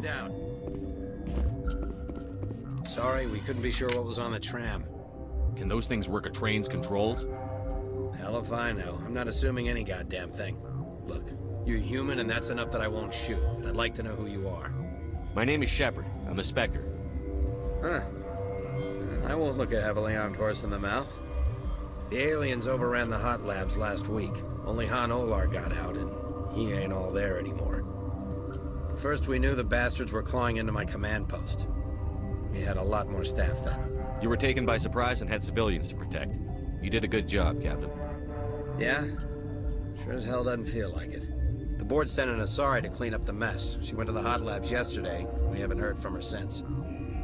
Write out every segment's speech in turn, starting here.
man down. Sorry, we couldn't be sure what was on the tram. Can those things work a train's controls? Hell if I know. I'm not assuming any goddamn thing. Look, you're human and that's enough that I won't shoot, but I'd like to know who you are. My name is Shepard. I'm a Spectre. Huh. I won't look a heavily armed horse in the mouth. The aliens overran the hot labs last week. Only Han Olar got out, and he ain't all there anymore. The first we knew, the bastards were clawing into my command post. We had a lot more staff then. You were taken by surprise and had civilians to protect. You did a good job, Captain. Yeah? Sure as hell doesn't feel like it. The board sent an Asari to clean up the mess. She went to the hot labs yesterday. We haven't heard from her since.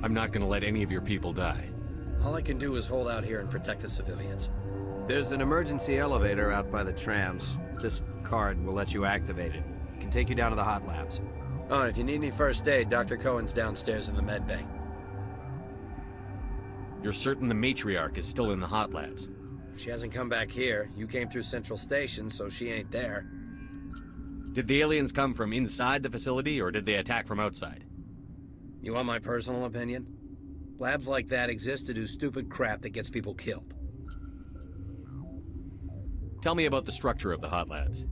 I'm not gonna let any of your people die. All I can do is hold out here and protect the civilians. There's an emergency elevator out by the trams. This card will let you activate it. It can take you down to the hot labs. Oh, and if you need any first aid, Dr. Cohen's downstairs in the med bay. You're certain the matriarch is still in the hot labs? She hasn't come back here. You came through Central Station, so she ain't there. Did the aliens come from inside the facility, or did they attack from outside? You want my personal opinion? Labs like that exist to do stupid crap that gets people killed. Tell me about the structure of the hot labs.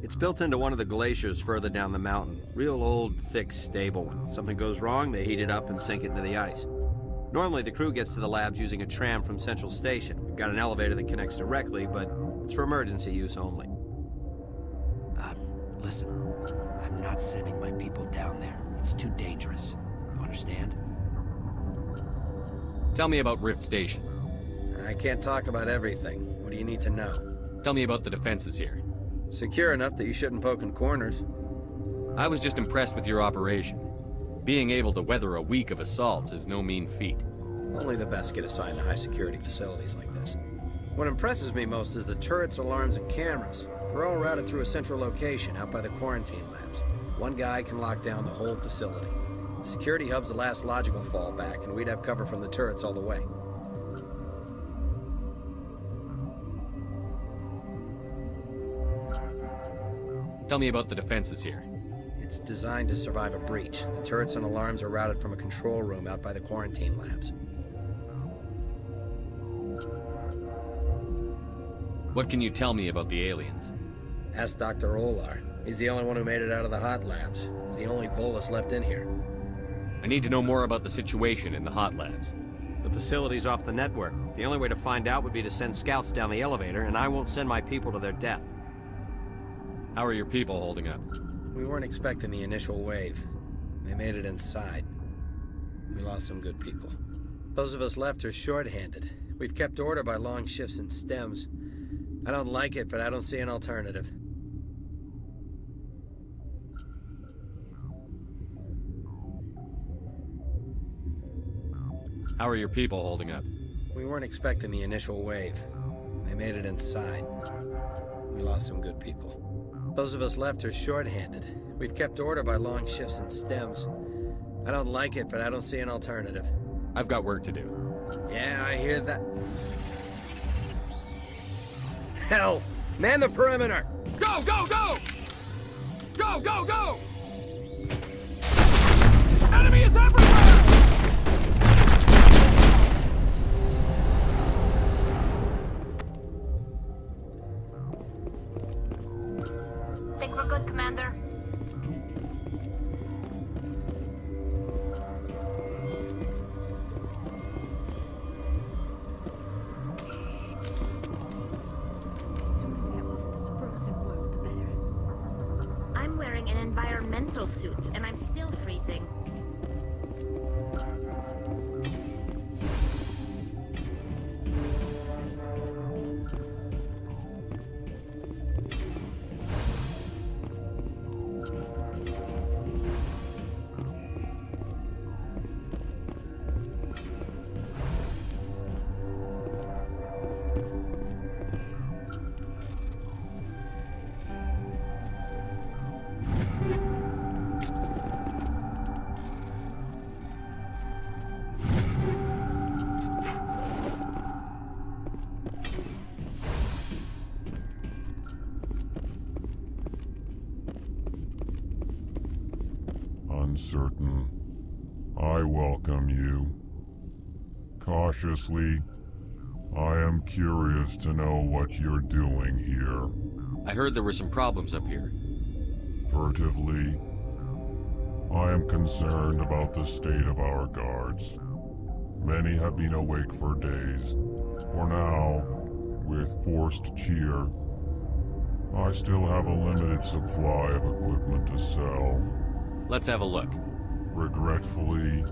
It's built into one of the glaciers further down the mountain. Real old, thick, stable. When something goes wrong, they heat it up and sink it into the ice. Normally, the crew gets to the labs using a tram from Central Station. We've got an elevator that connects directly, but it's for emergency use only. Listen. I'm not sending my people down there. It's too dangerous. You understand? Tell me about Rift Station. I can't talk about everything. What do you need to know? Tell me about the defenses here. Secure enough that you shouldn't poke in corners. I was just impressed with your operation. Being able to weather a week of assaults is no mean feat. Only the best get assigned to high-security facilities like this. What impresses me most is the turrets, alarms, and cameras. They're all routed through a central location out by the quarantine labs. One guy can lock down the whole facility. The security hub's the last logical fallback, and we'd have cover from the turrets all the way. Tell me about the defenses here. It's designed to survive a breach. The turrets and alarms are routed from a control room out by the quarantine labs. What can you tell me about the aliens? Ask Dr. Olar. He's the only one who made it out of the hot labs. He's the only Volus left in here. I need to know more about the situation in the hot labs. The facility's off the network. The only way to find out would be to send scouts down the elevator, and I won't send my people to their death. How are your people holding up? We weren't expecting the initial wave. They made it inside. We lost some good people. Those of us left are short-handed. We've kept order by long shifts and stems. I don't like it, but I don't see an alternative. How are your people holding up? We weren't expecting the initial wave. They made it inside. We lost some good people. Those of us left are short-handed. We've kept order by long shifts and stems. I don't like it, but I don't see an alternative. I've got work to do. Yeah, I hear that. Hell! Man the perimeter! Go, go, go! Go, go, go! Enemy is everywhere! Think we're good, Commander? The sooner we're off this frozen world, the better. I'm wearing an environmental suit, and I'm still freezing. certain. I welcome you. Cautiously, I am curious to know what you're doing here. I heard there were some problems up here. Furtively, I am concerned about the state of our guards. Many have been awake for days. For now, with forced cheer, I still have a limited supply of equipment to sell. Let's have a look. Regretfully,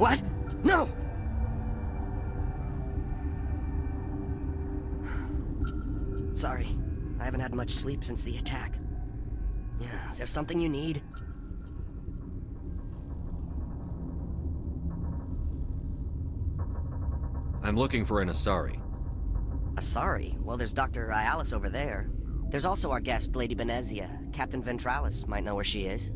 What? No! Sorry, I haven't had much sleep since the attack. Yeah, is there something you need? I'm looking for an Asari. Asari? Well, there's Dr. Ayalis over there. There's also our guest, Lady Benezia. Captain Ventralis might know where she is.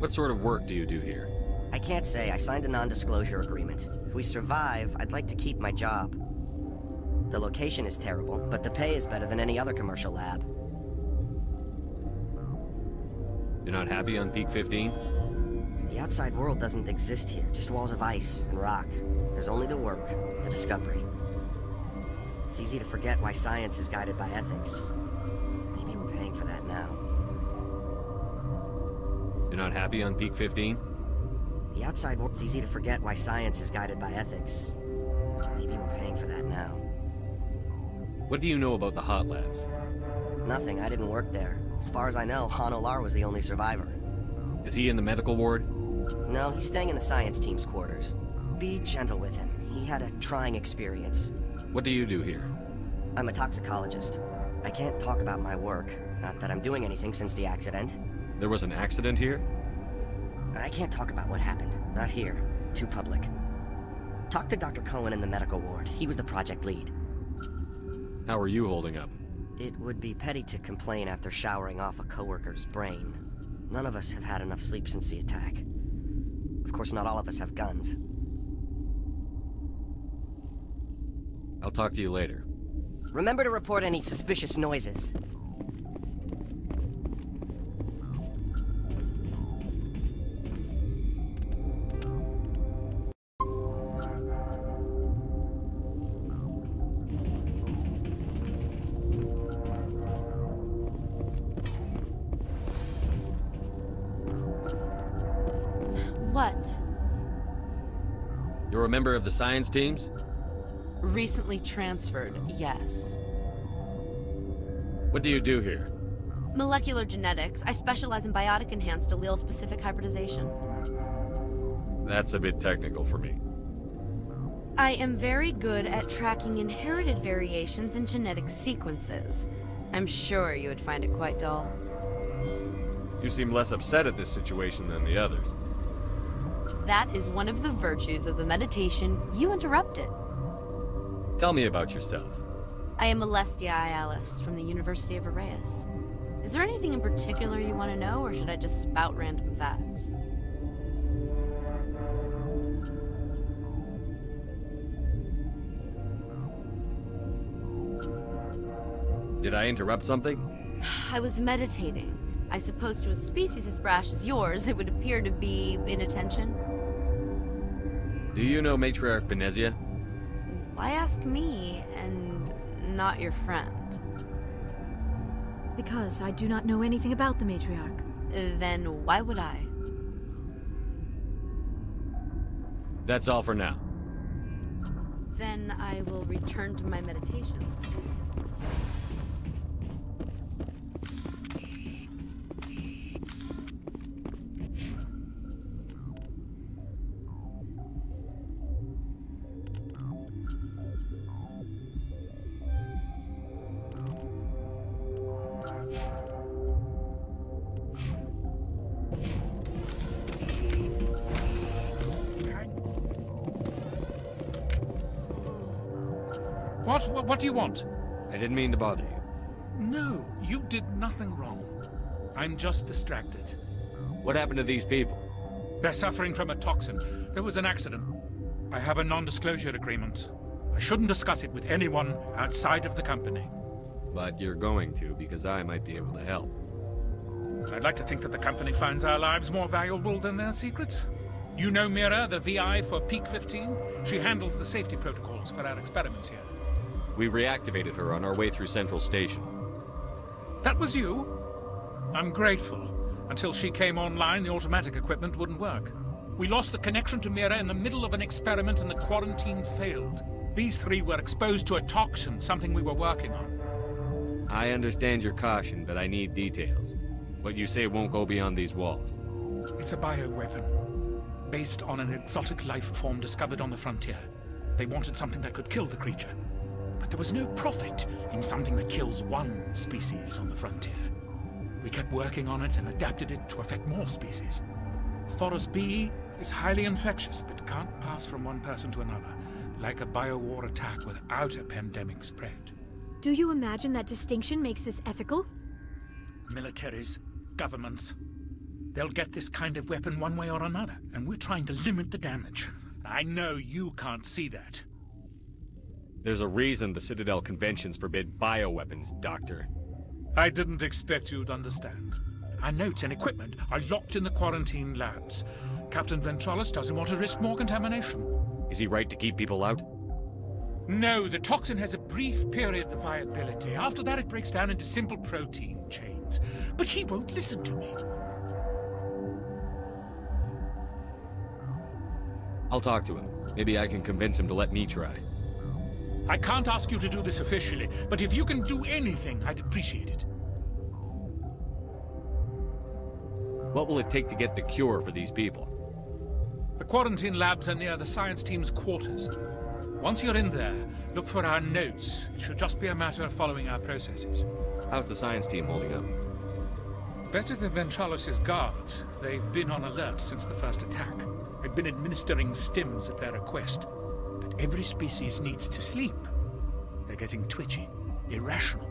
What sort of work do you do here? I can't say. I signed a non-disclosure agreement. If we survive, I'd like to keep my job. The location is terrible, but the pay is better than any other commercial lab. You're not happy on Peak 15? The outside world doesn't exist here, just walls of ice and rock. There's only the work, the discovery. It's easy to forget why science is guided by ethics. Maybe we're paying for that now. You're not happy on Peak 15? The outside world, it's easy to forget why science is guided by ethics. Maybe we're paying for that now. What do you know about the hot labs? Nothing, I didn't work there. As far as I know, Han Olar was the only survivor. Is he in the medical ward? No, he's staying in the science team's quarters. Be gentle with him. He had a trying experience. What do you do here? I'm a toxicologist. I can't talk about my work. Not that I'm doing anything since the accident. There was an accident here? I can't talk about what happened. Not here. Too public. Talk to Dr. Cohen in the medical ward. He was the project lead. How are you holding up? It would be petty to complain after showering off a coworker's brain. None of us have had enough sleep since the attack. Of course, not all of us have guns. I'll talk to you later. Remember to report any suspicious noises. What? You're a member of the science teams? Recently transferred, yes. What do you do here? Molecular genetics. I specialize in biotic-enhanced allele-specific hybridization. That's a bit technical for me. I am very good at tracking inherited variations in genetic sequences. I'm sure you would find it quite dull. You seem less upset at this situation than the others. That is one of the virtues of the meditation you interrupted. Tell me about yourself. I am Alestia Ayalis from the University of Arraeus. Is there anything in particular you want to know, or should I just spout random facts? Did I interrupt something? I was meditating. I suppose to a species as brash as yours, it would appear to be inattention. Do you know Matriarch Benezia? Why ask me, and not your friend? Because I do not know anything about the matriarch. Then why would I? That's all for now. Then I will return to my meditations. What do you want? I didn't mean to bother you. No, you did nothing wrong. I'm just distracted. What happened to these people? They're suffering from a toxin. There was an accident. I have a non-disclosure agreement. I shouldn't discuss it with anyone outside of the company. But you're going to, because I might be able to help. I'd like to think that the company finds our lives more valuable than their secrets. You know Mira, the VI for Peak 15? She handles the safety protocols for our experiments here. We reactivated her on our way through Central Station. That was you? I'm grateful. Until she came online, the automatic equipment wouldn't work. We lost the connection to Mira in the middle of an experiment and the quarantine failed. These three were exposed to a toxin, something we were working on. I understand your caution, but I need details. What you say won't go beyond these walls. It's a bioweapon, based on an exotic life form discovered on the frontier. They wanted something that could kill the creature. But there was no profit in something that kills one species on the frontier. We kept working on it and adapted it to affect more species. Thoros B is highly infectious, but can't pass from one person to another, like a biowar attack without a pandemic spread. Do you imagine that distinction makes this ethical? Militaries, governments, they'll get this kind of weapon one way or another, and we're trying to limit the damage. I know you can't see that. There's a reason the Citadel conventions forbid bioweapons, Doctor. I didn't expect you'd understand. Our notes and equipment are locked in the quarantine labs. Captain Ventralis doesn't want to risk more contamination. Is he right to keep people out? No, the toxin has a brief period of viability. After that, it breaks down into simple protein chains. But he won't listen to me. I'll talk to him. Maybe I can convince him to let me try. I can't ask you to do this officially, but if you can do anything, I'd appreciate it. What will it take to get the cure for these people? The quarantine labs are near the science team's quarters. Once you're in there, look for our notes. It should just be a matter of following our processes. How's the science team holding up? Better than Ventralis' guards. They've been on alert since the first attack. They've been administering stims at their request. But every species needs to sleep. They're getting twitchy, irrational.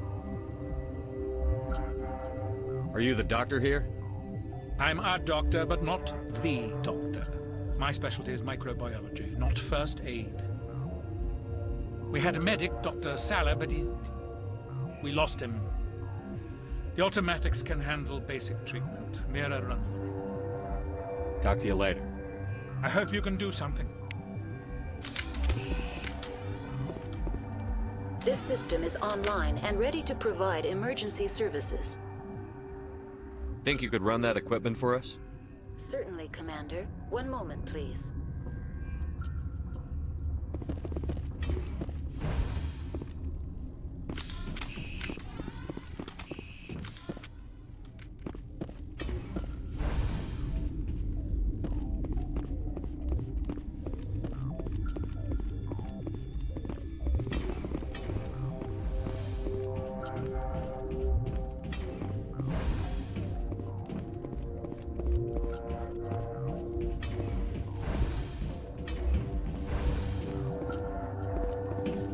Are you the doctor here? I'm our doctor, but not the doctor. My specialty is microbiology, not first aid. We had a medic, Dr. Salah, but we lost him. The automatics can handle basic treatment. Mira runs them. Talk to you later. I hope you can do something. This system is online and ready to provide emergency services. Think you could run that equipment for us? Certainly, Commander. One moment, please.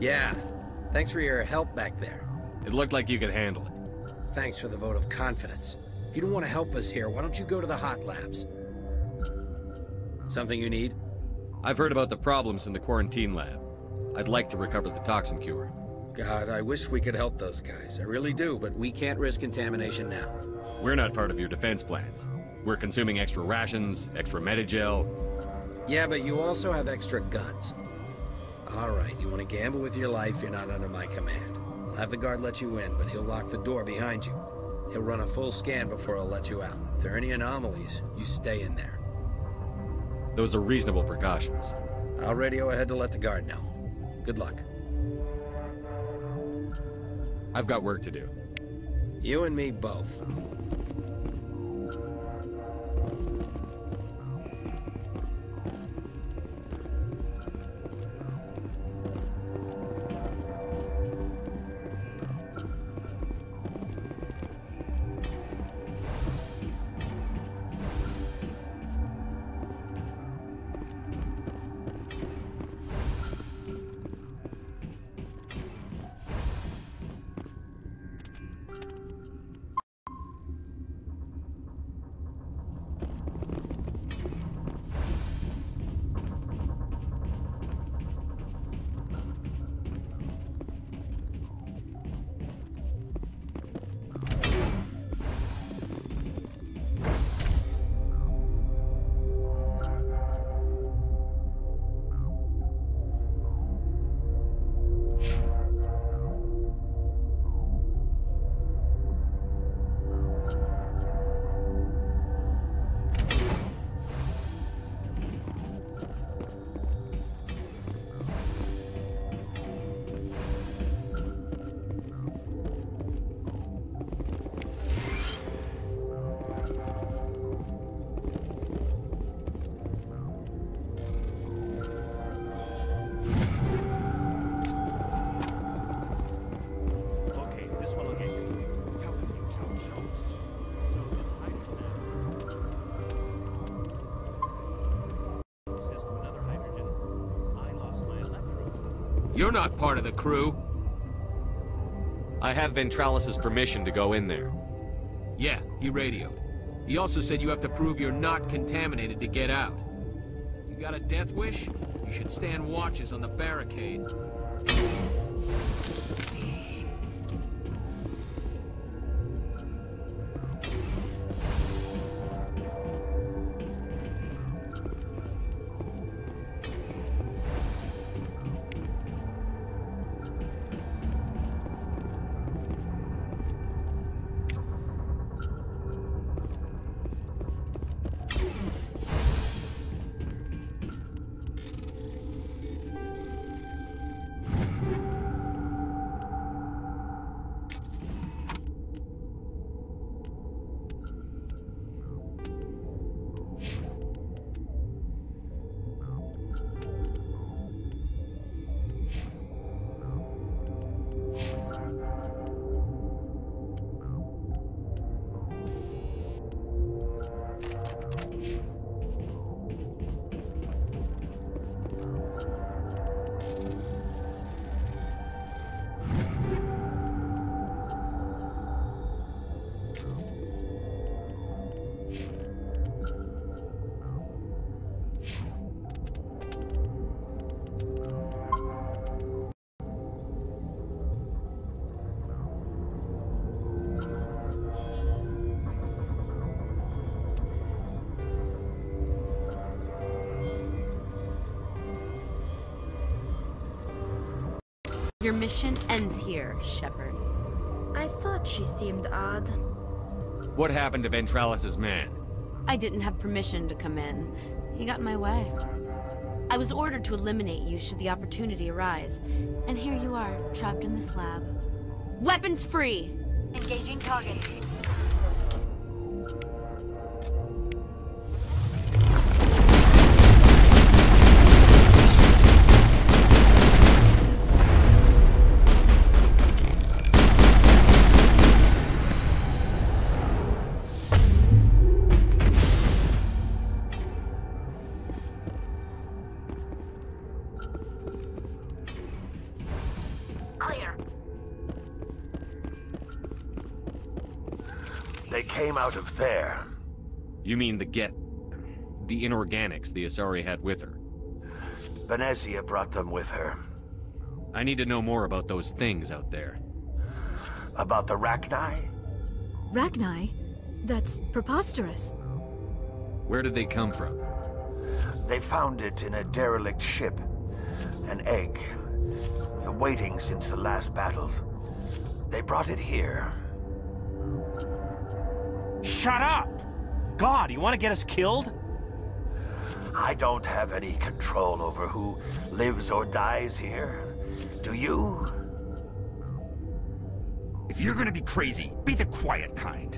Yeah. Thanks for your help back there. It looked like you could handle it. Thanks for the vote of confidence. If you don't want to help us here, why don't you go to the hot labs? Something you need? I've heard about the problems in the quarantine lab. I'd like to recover the toxin cure. God, I wish we could help those guys. I really do, but we can't risk contamination now. We're not part of your defense plans. We're consuming extra rations, extra Medigel. Yeah, but you also have extra guns. All right, you want to gamble with your life, you're not under my command. I'll have the guard let you in, but he'll lock the door behind you. He'll run a full scan before he'll let you out. If there are any anomalies, you stay in there. Those are reasonable precautions. I'll radio ahead to let the guard know. Good luck. I've got work to do. You and me both. You're not part of the crew. I have Ventralis's permission to go in there. Yeah, he radioed. He also said you have to prove you're not contaminated to get out. You got a death wish? You should stand watches on the barricade. Your mission ends here, Shepard. I thought she seemed odd. What happened to Ventralis's man? I didn't have permission to come in. He got in my way. I was ordered to eliminate you should the opportunity arise. And here you are, trapped in this lab. Weapons free! Engaging target. They came out of there. You mean the inorganics the Asari had with her? Venezia brought them with her. I need to know more about those things out there. About the Rachni? Rachni? That's preposterous. Where did they come from? They found it in a derelict ship. An egg. Waiting since the last battles. They brought it here. Shut up! God, you want to get us killed? I don't have any control over who lives or dies here. Do you? If you're gonna be crazy, be the quiet kind.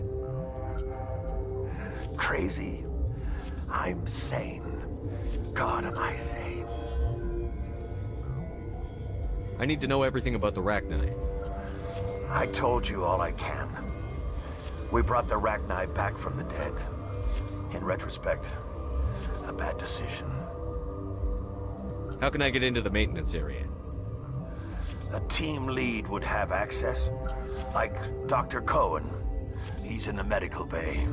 Crazy? I'm sane. God, am I sane? I need to know everything about the Rachni. I told you all I can. We brought the Rachni back from the dead. In retrospect, a bad decision. How can I get into the maintenance area? A team lead would have access, like Dr. Cohen. He's in the medical bay.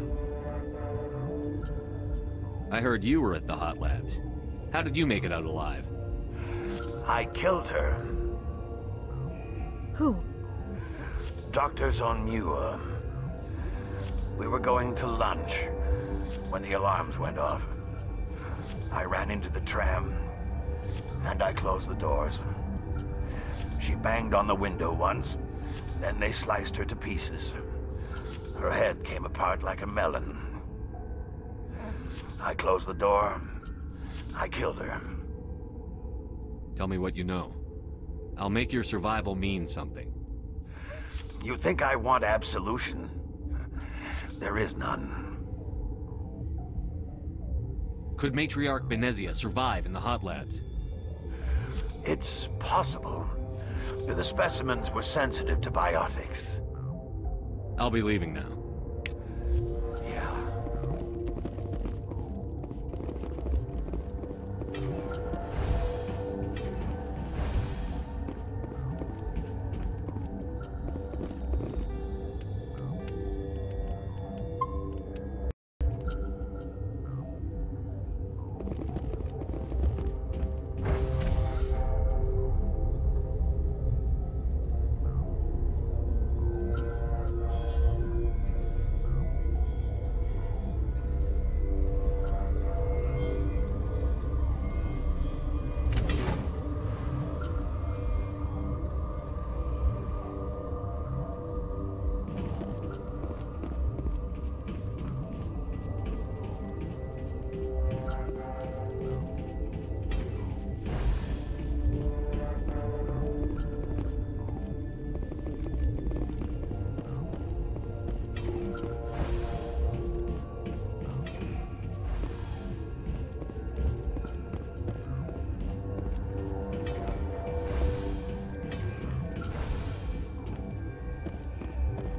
I heard you were at the hot labs. How did you make it out alive? I killed her. Who? Doctors on Muir. We were going to lunch when the alarms went off. I ran into the tram, and I closed the doors. She banged on the window once, then they sliced her to pieces. Her head came apart like a melon. I closed the door. I killed her. Tell me what you know. I'll make your survival mean something. You think I want absolution? There is none. Could Matriarch Benezia survive in the hot labs? It's possible. The specimens were sensitive to biotics. I'll be leaving now. Yeah.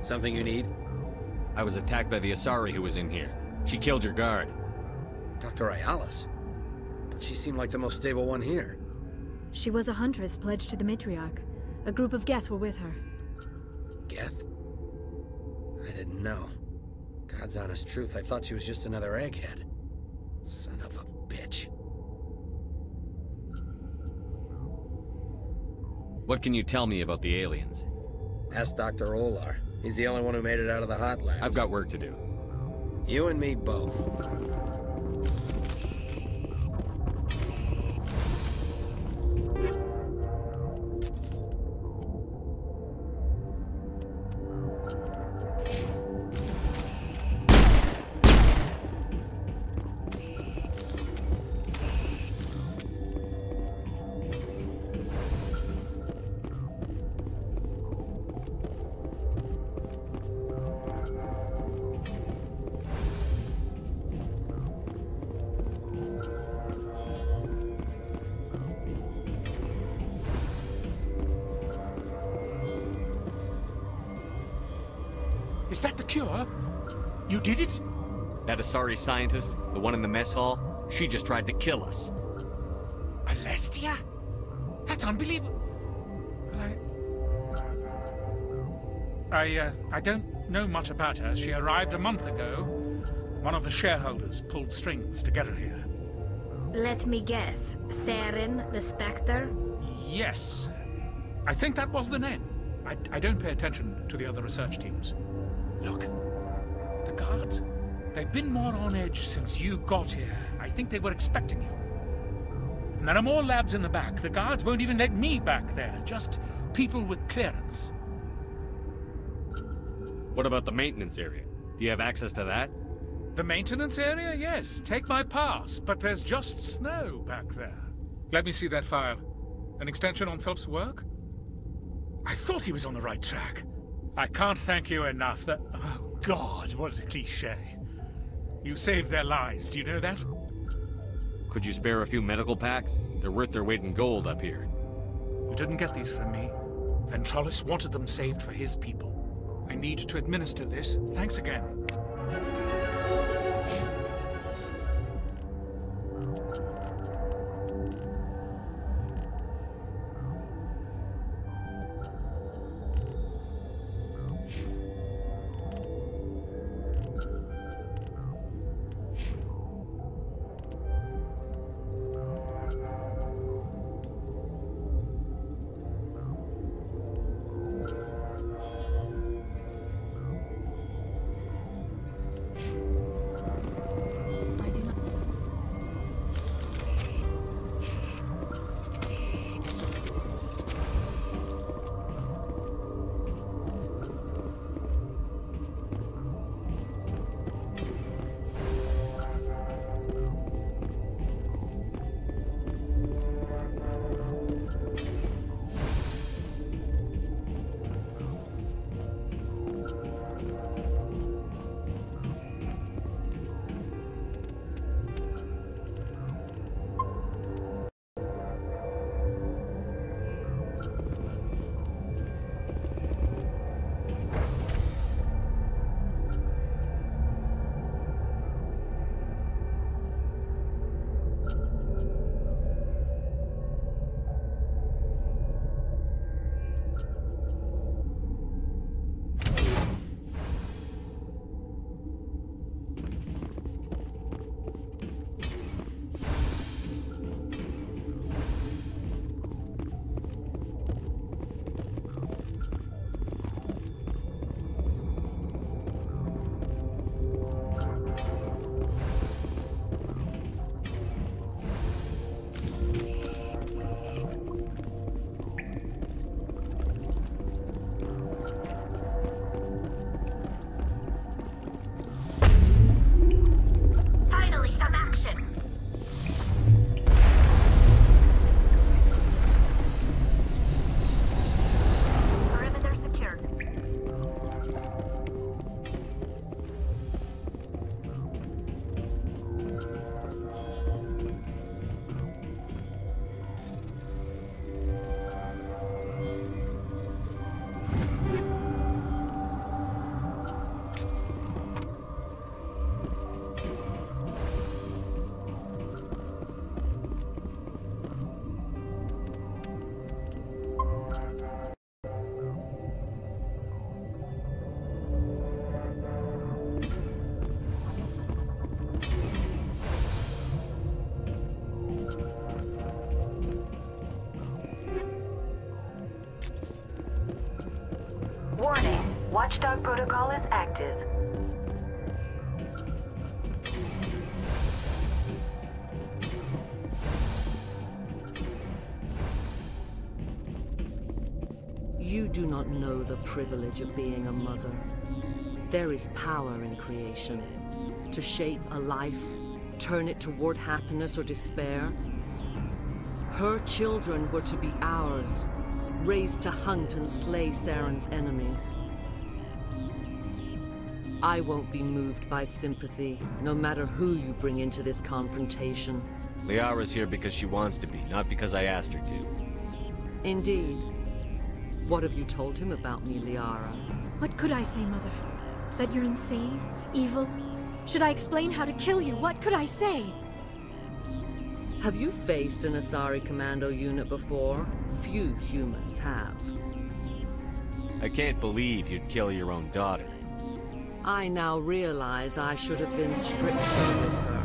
Something you need? I was attacked by the Asari who was in here. She killed your guard. Dr. Ayalis? But she seemed like the most stable one here. She was a huntress pledged to the Matriarch. A group of Geth were with her. Geth? I didn't know. God's honest truth, I thought she was just another egghead. Son of a bitch. What can you tell me about the aliens? Ask Dr. Olar. He's the only one who made it out of the hot labs. I've got work to do. You and me both. Is that the cure? You did it? That Asari scientist, the one in the mess hall, she just tried to kill us. Alestia? That's unbelievable. I don't know much about her. She arrived a month ago. One of the shareholders pulled strings to get her here. Let me guess. Saren, the Spectre? Yes. I think that was the name. I don't pay attention to the other research teams. Look, the guards. They've been more on edge since you got here. I think they were expecting you. And there are more labs in the back. The guards won't even let me back there. Just people with clearance. What about the maintenance area? Do you have access to that? The maintenance area? Yes. Take my pass. But there's just snow back there. Let me see that file. An extension on Phelps' work? I thought he was on the right track. I can't thank you enough that... Oh, God, what a cliché. You saved their lives, do you know that? Could you spare a few medical packs? They're worth their weight in gold up here. You didn't get these from me. Ventralis wanted them saved for his people. I need to administer this. Thanks again. Warning, Watchdog protocol is active. You do not know the privilege of being a mother. There is power in creation. To shape a life, turn it toward happiness or despair. Her children were to be ours, raised to hunt and slay Saren's enemies. I won't be moved by sympathy, no matter who you bring into this confrontation. Liara's here because she wants to be, not because I asked her to. Indeed. What have you told him about me, Liara? What could I say, Mother? That you're insane? Evil? Should I explain how to kill you? What could I say? Have you faced an Asari commando unit before? Few humans have. I can't believe you'd kill your own daughter. I now realize I should have been stricter with her.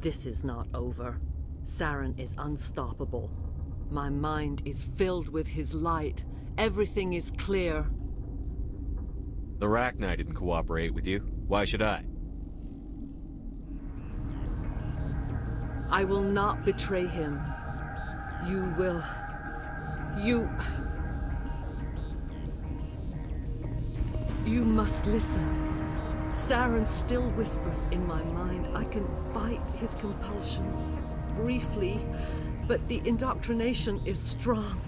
This is not over. Saren is unstoppable. My mind is filled with his light. Everything is clear. The Rachni didn't cooperate with you. Why should I? I will not betray him. You will. You must listen. Saren still whispers in my mind. I can fight his compulsions, briefly, but the indoctrination is strong.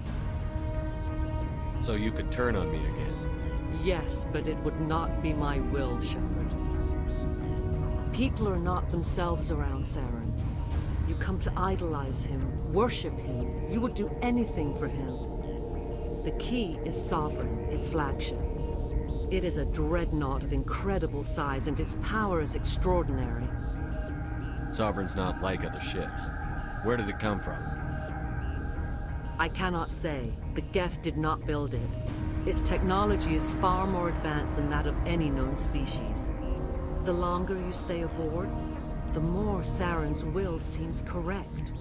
So you could turn on me again? Yes, but it would not be my will, Shepard. People are not themselves around Saren. You come to idolize him, worship him. You would do anything for him. The key is Sovereign, his flagship. It is a dreadnought of incredible size, and its power is extraordinary. Sovereign's not like other ships. Where did it come from? I cannot say. The Geth did not build it. Its technology is far more advanced than that of any known species. The longer you stay aboard, the more Saren's will seems correct.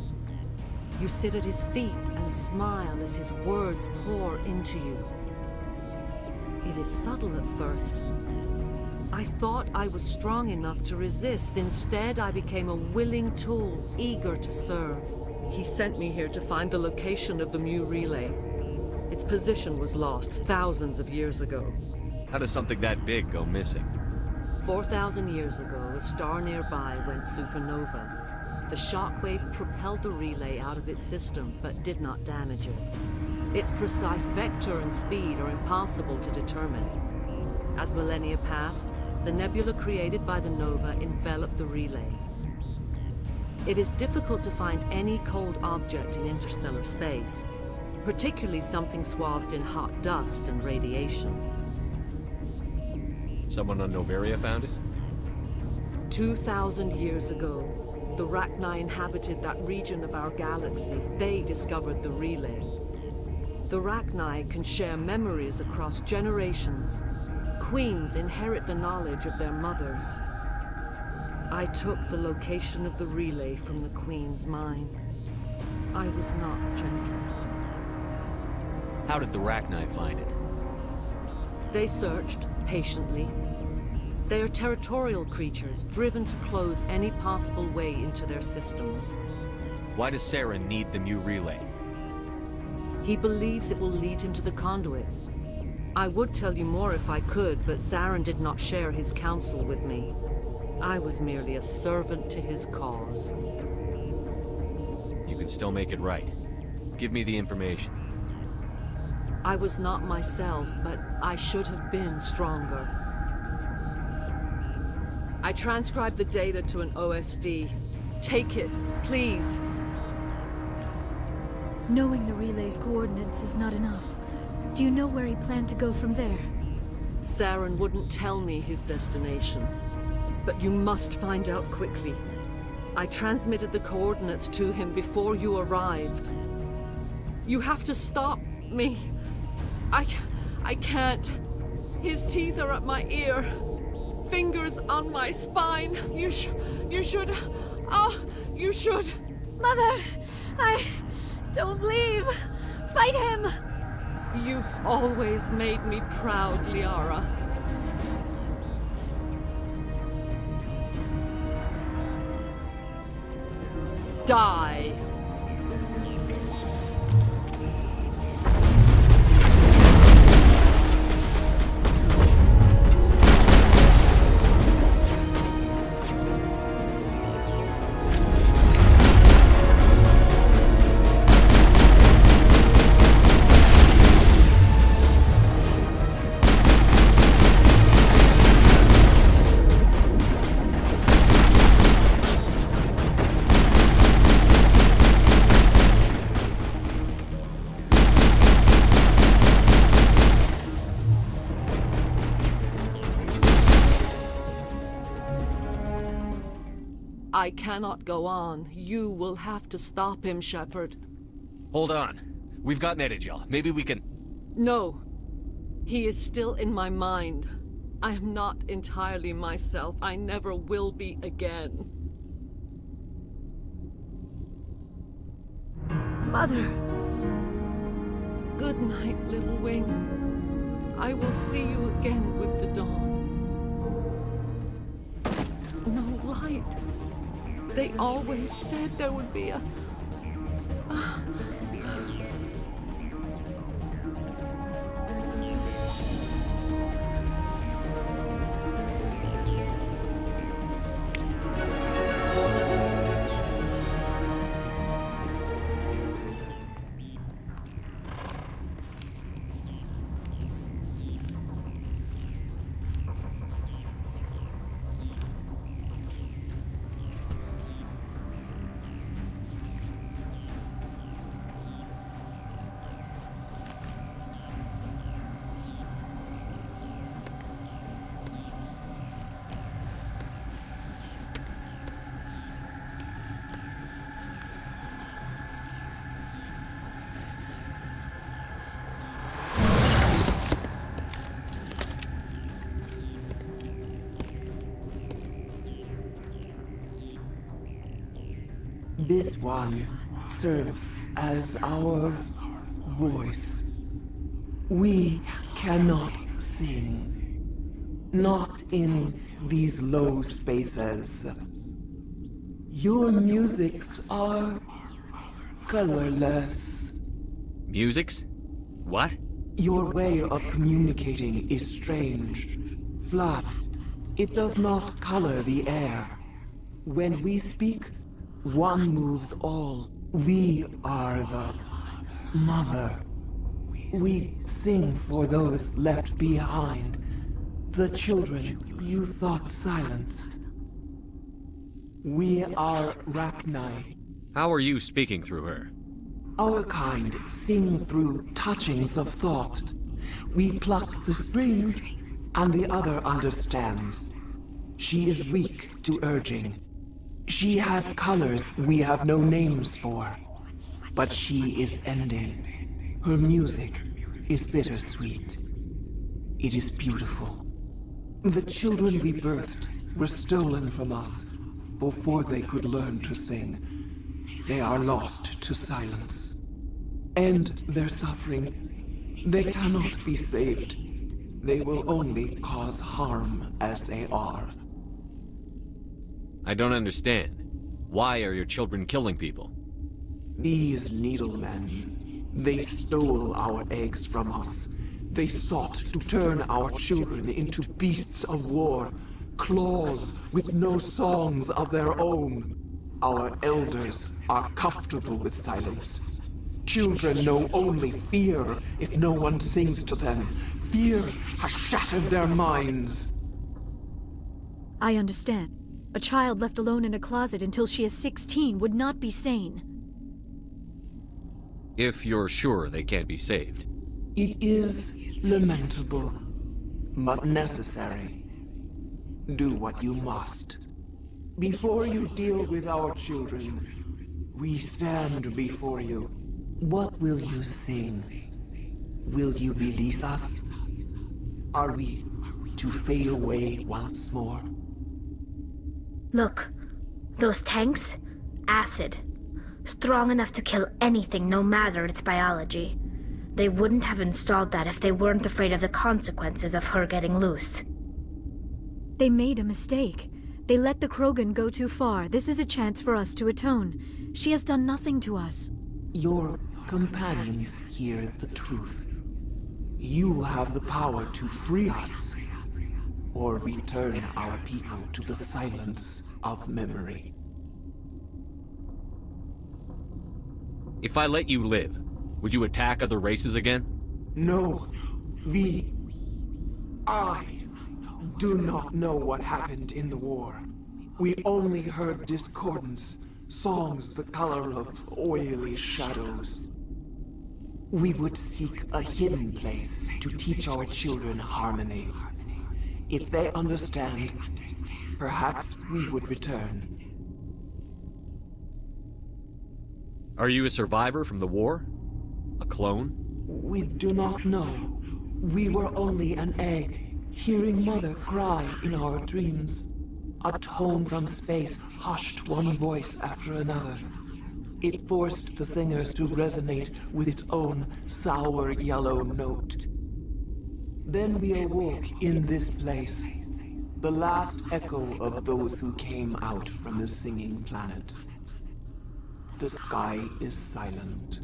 You sit at his feet and smile as his words pour into you. It is subtle at first. I thought I was strong enough to resist. Instead, I became a willing tool, eager to serve. He sent me here to find the location of the Mu relay. Its position was lost thousands of years ago. How does something that big go missing? 4,000 years ago, a star nearby went supernova. The shockwave propelled the relay out of its system, but did not damage it. Its precise vector and speed are impossible to determine. As millennia passed, the nebula created by the nova enveloped the relay. It is difficult to find any cold object in interstellar space, particularly something swathed in hot dust and radiation. Someone on Noveria found it? 2,000 years ago, the Rachni inhabited that region of our galaxy. They discovered the relay. The Rachni can share memories across generations. Queens inherit the knowledge of their mothers. I took the location of the relay from the Queen's mind. I was not gentle. How did the Rachni find it? They searched, patiently. They are territorial creatures, driven to close any possible way into their systems. Why does Saren need the Mu relay? He believes it will lead him to the conduit. I would tell you more if I could, but Saren did not share his counsel with me. I was merely a servant to his cause. You can still make it right. Give me the information. I was not myself, but I should have been stronger. I transcribed the data to an OSD. Take it, please. Knowing the relay's coordinates is not enough. Do you know where he planned to go from there? Saren wouldn't tell me his destination. But you must find out quickly. I transmitted the coordinates to him before you arrived. You have to stop me. I can't. His teeth are at my ear. Fingers on my spine. You should... Oh, you should. Mother, don't leave. Fight him. You've always made me proud, Liara. Die. I cannot go on. You will have to stop him, Shepard. Hold on. We've got Netigel. Maybe we can... No. He is still in my mind. I am not entirely myself. I never will be again. Mother. Good night, little wing. I will see you again with the dawn. No light. They always said there would be a... This one serves as our voice. We cannot sing. Not in these low spaces. Your musics are colorless. Musics? What? Your way of communicating is strange. Flat. It does not color the air. When we speak, one moves all. We are the mother. We sing for those left behind. The children you thought silenced. We are Rachni. How are you speaking through her? Our kind sing through touchings of thought. We pluck the strings, and the other understands. She is weak to urging. She has colors we have no names for. But she is ending. Her music is bittersweet. It is beautiful. The children we birthed were stolen from us before they could learn to sing. They are lost to silence. And their suffering, they cannot be saved. They will only cause harm as they are. I don't understand. Why are your children killing people? These needlemen, they stole our eggs from us. They sought to turn our children into beasts of war, claws with no songs of their own. Our elders are comfortable with silence. Children know only fear if no one sings to them. Fear has shattered their minds. I understand. A child left alone in a closet until she is 16 would not be sane. If you're sure they can't be saved. It is lamentable, but necessary. Do what you must. Before you deal with our children, we stand before you. What will you sing? Will you release us? Are we to fade away once more? Look, Those tanks? Acid. Strong enough to kill anything, no matter its biology. They wouldn't have installed that if they weren't afraid of the consequences of her getting loose. They made a mistake. They let the Krogan go too far. This is a chance for us to atone. She has done nothing to us. Your companions hear the truth. You have the power to free us, or return our people to the silence of memory. If I let you live, would you attack other races again? No. I do not know what happened in the war. We only heard discordance, songs the color of oily shadows. We would seek a hidden place to teach our children harmony. If they understand, perhaps we would return. Are you a survivor from the war? A clone? We do not know. We were only an egg, hearing Mother cry in our dreams. A tone from space hushed one voice after another. It forced the singers to resonate with its own sour yellow note. Then we awoke in this place, the last echo of those who came out from the singing planet. The sky is silent.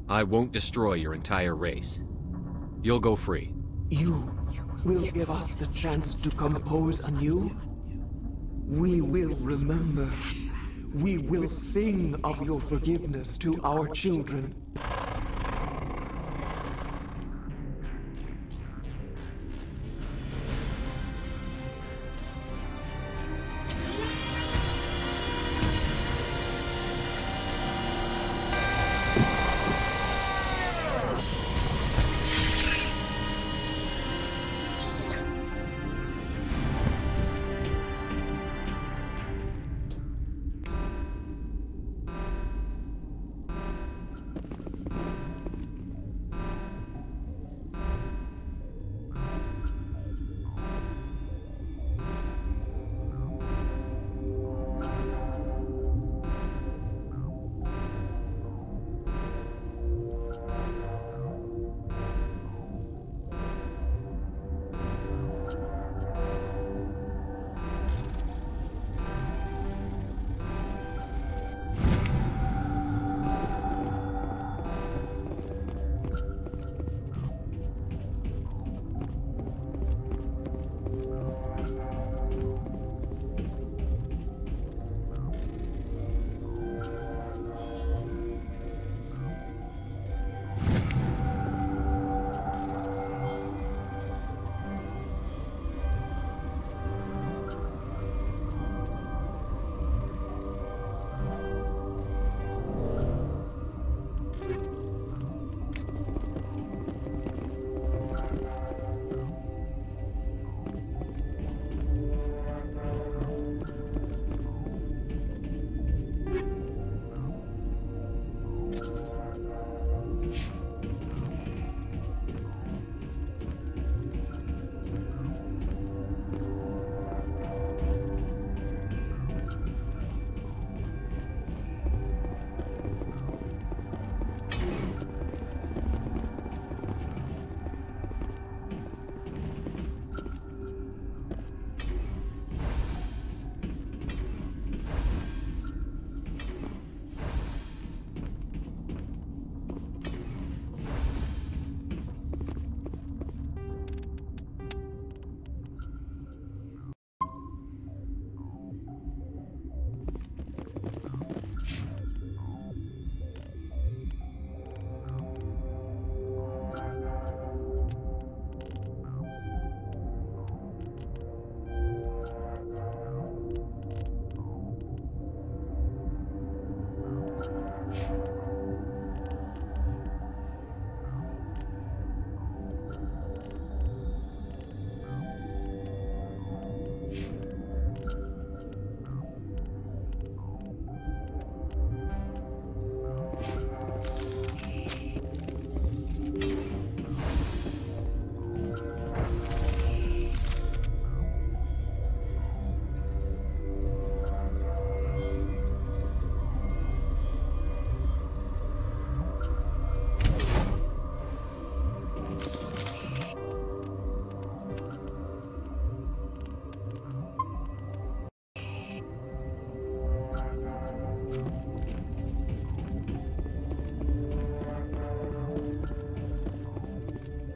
I won't destroy your entire race. You'll go free. You will give us the chance to compose anew? We will remember. We will sing of your forgiveness to our children.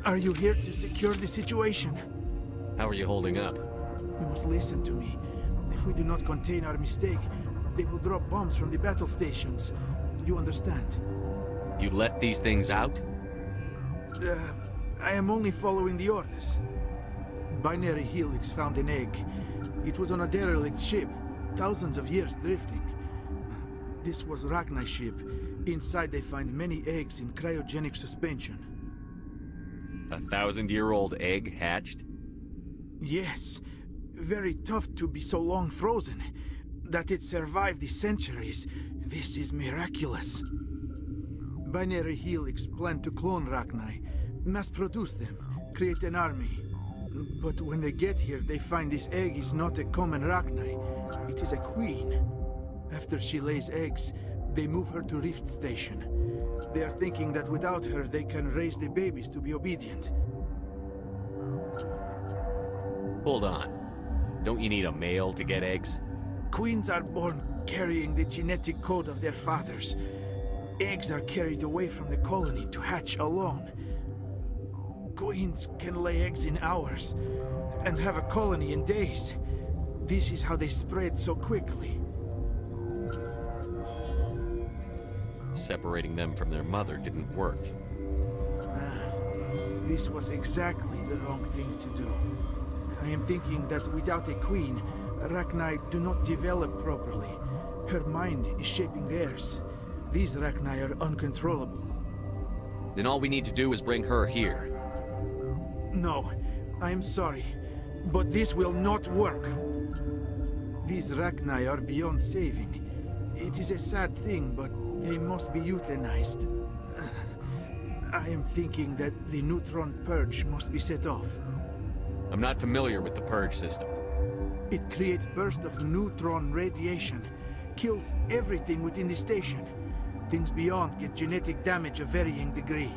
Are you here to secure the situation? How are you holding up? You must listen to me. If we do not contain our mistake, they will drop bombs from the battle stations. You understand? You let these things out? I am only following the orders. Binary Helix found an egg. It was on a derelict ship, thousands of years drifting. This was Rachni's ship. Inside they find many eggs in cryogenic suspension. A 1,000-year-old egg hatched? Yes. Very tough to be so long frozen. That it survived the centuries. This is miraculous. Binary Helix planned to clone Rachni, mass-produce them, create an army. But when they get here, they find this egg is not a common Rachni. It is a queen. After she lays eggs, they move her to Rift Station. They are thinking that without her, they can raise the babies to be obedient. Hold on. Don't you need a male to get eggs? Queens are born carrying the genetic code of their fathers. Eggs are carried away from the colony to hatch alone. Queens can lay eggs in hours and have a colony in days. This is how they spread so quickly. Separating them from their mother didn't work. This was exactly the wrong thing to do. I am thinking that without a queen, Rachni do not develop properly. Her mind is shaping theirs. These Rachni are uncontrollable. Then all we need to do is bring her here. No, I am sorry, but this will not work. These Rachni are beyond saving. It is a sad thing, but they must be euthanized. I am thinking that the neutron purge must be set off. I'm not familiar with the purge system. It creates bursts of neutron radiation, kills everything within the station. Things beyond get genetic damage of varying degree.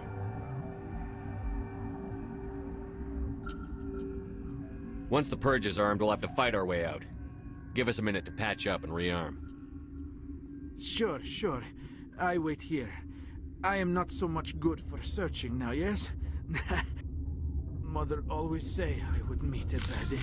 Once the purge is armed, we'll have to fight our way out. Give us a minute to patch up and rearm. Sure. I wait here. I am not so much good for searching now, yes? Mother always say I would meet a bad end.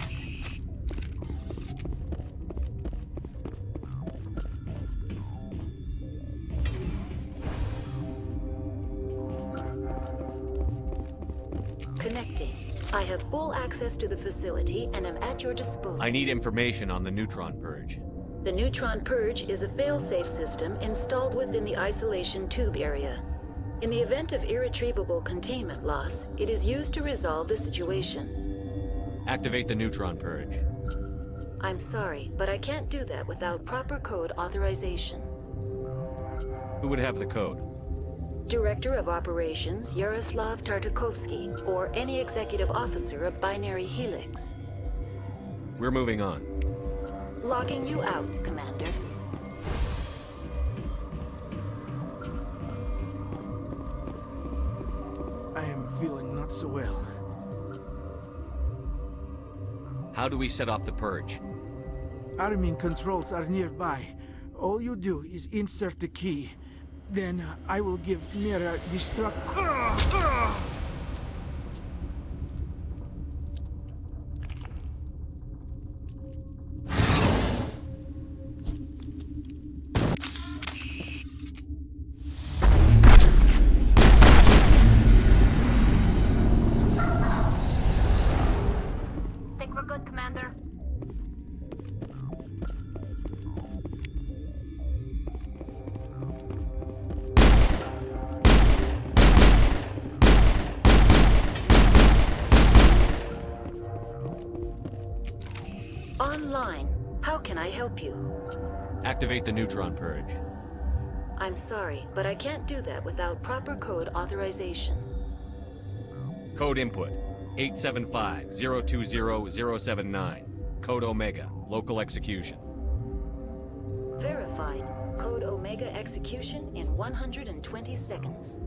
Connecting. I have full access to the facility and am at your disposal. I need information on the neutron purge. The neutron purge is a fail-safe system installed within the isolation tube area. In the event of irretrievable containment loss, it is used to resolve the situation. Activate the neutron purge. I'm sorry, but I can't do that without proper code authorization. Who would have the code? Director of Operations Yaroslav Tartakovsky, or any executive officer of Binary Helix. We're moving on. Logging you out, Commander. I am feeling not so well. How do we set off the purge? Arming controls are nearby. All you do is insert the key. Then I will give Mira destruct. Think we're good, Commander? Online. How can I help you? Activate the neutron purge. I'm sorry, but I can't do that without proper code authorization. Code input 875-020-079. Code Omega. Local execution. Verified. Code Omega execution in 120 seconds.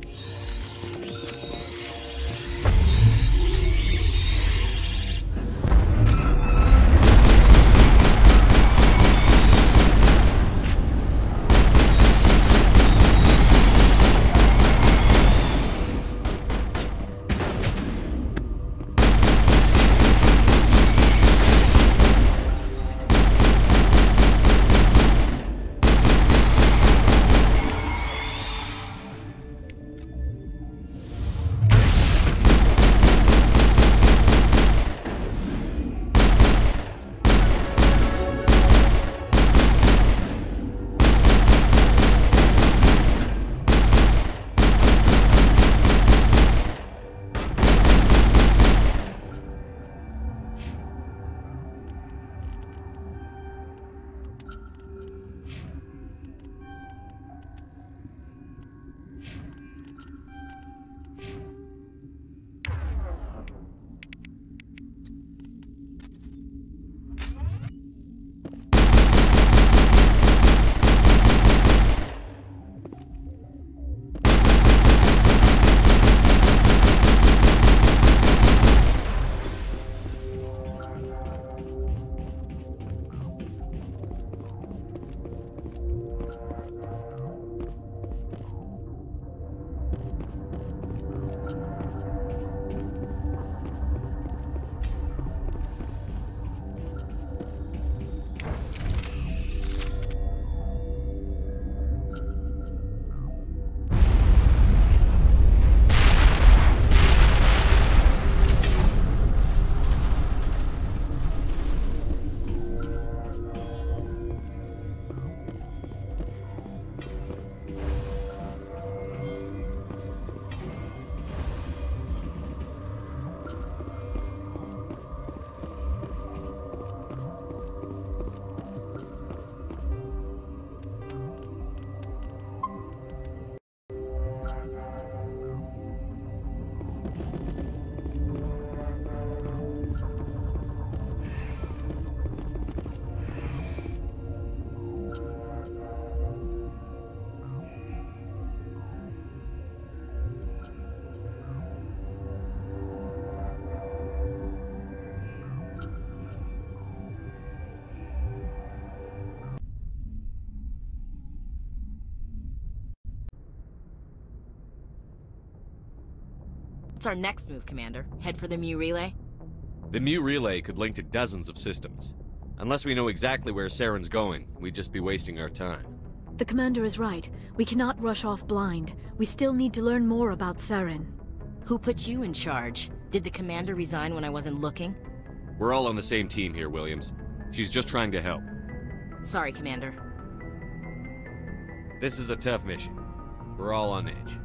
What's our next move, Commander? Head for the Mu Relay? The Mu Relay could link to dozens of systems. Unless we know exactly where Saren's going, we'd just be wasting our time. The commander is right. We cannot rush off blind. We still need to learn more about Saren. Who put you in charge? Did the commander resign when I wasn't looking? We're all on the same team here, Williams. She's just trying to help. Sorry, Commander. This is a tough mission. We're all on edge.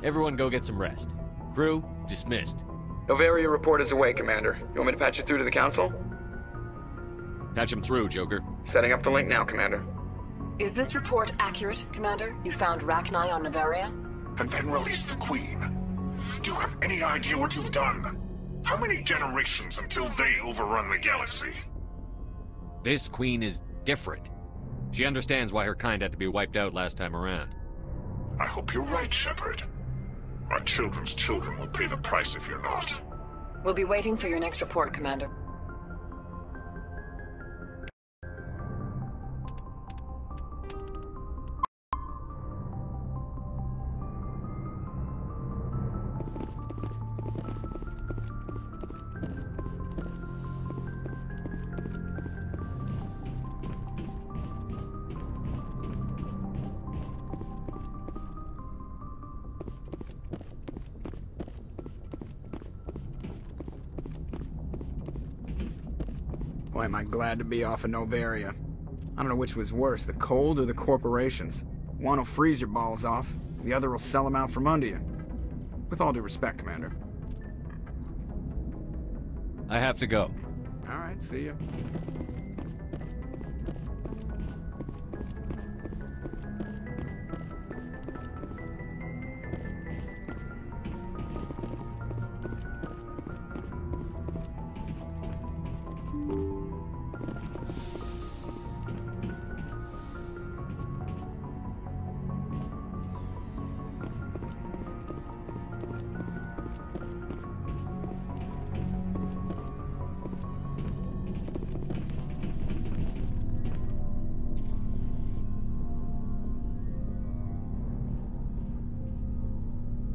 Everyone go get some rest. Crew, dismissed. Novaria report is away, Commander. You want me to patch it through to the Council? Patch him through, Joker. Setting up the link now, Commander. Is this report accurate, Commander? You found Rachni on Novaria? And then released the Queen. Do you have any idea what you've done? How many generations until they overrun the galaxy? This Queen is different. She understands why her kind had to be wiped out last time around. I hope you're right, Shepard. Our children's children will pay the price if you're not. We'll be waiting for your next report, Commander. Boy, am I glad to be off of Novaria. I don't know which was worse, the cold or the corporations. One will freeze your balls off, the other will sell them out from under you. With all due respect, Commander. I have to go. All right, see ya.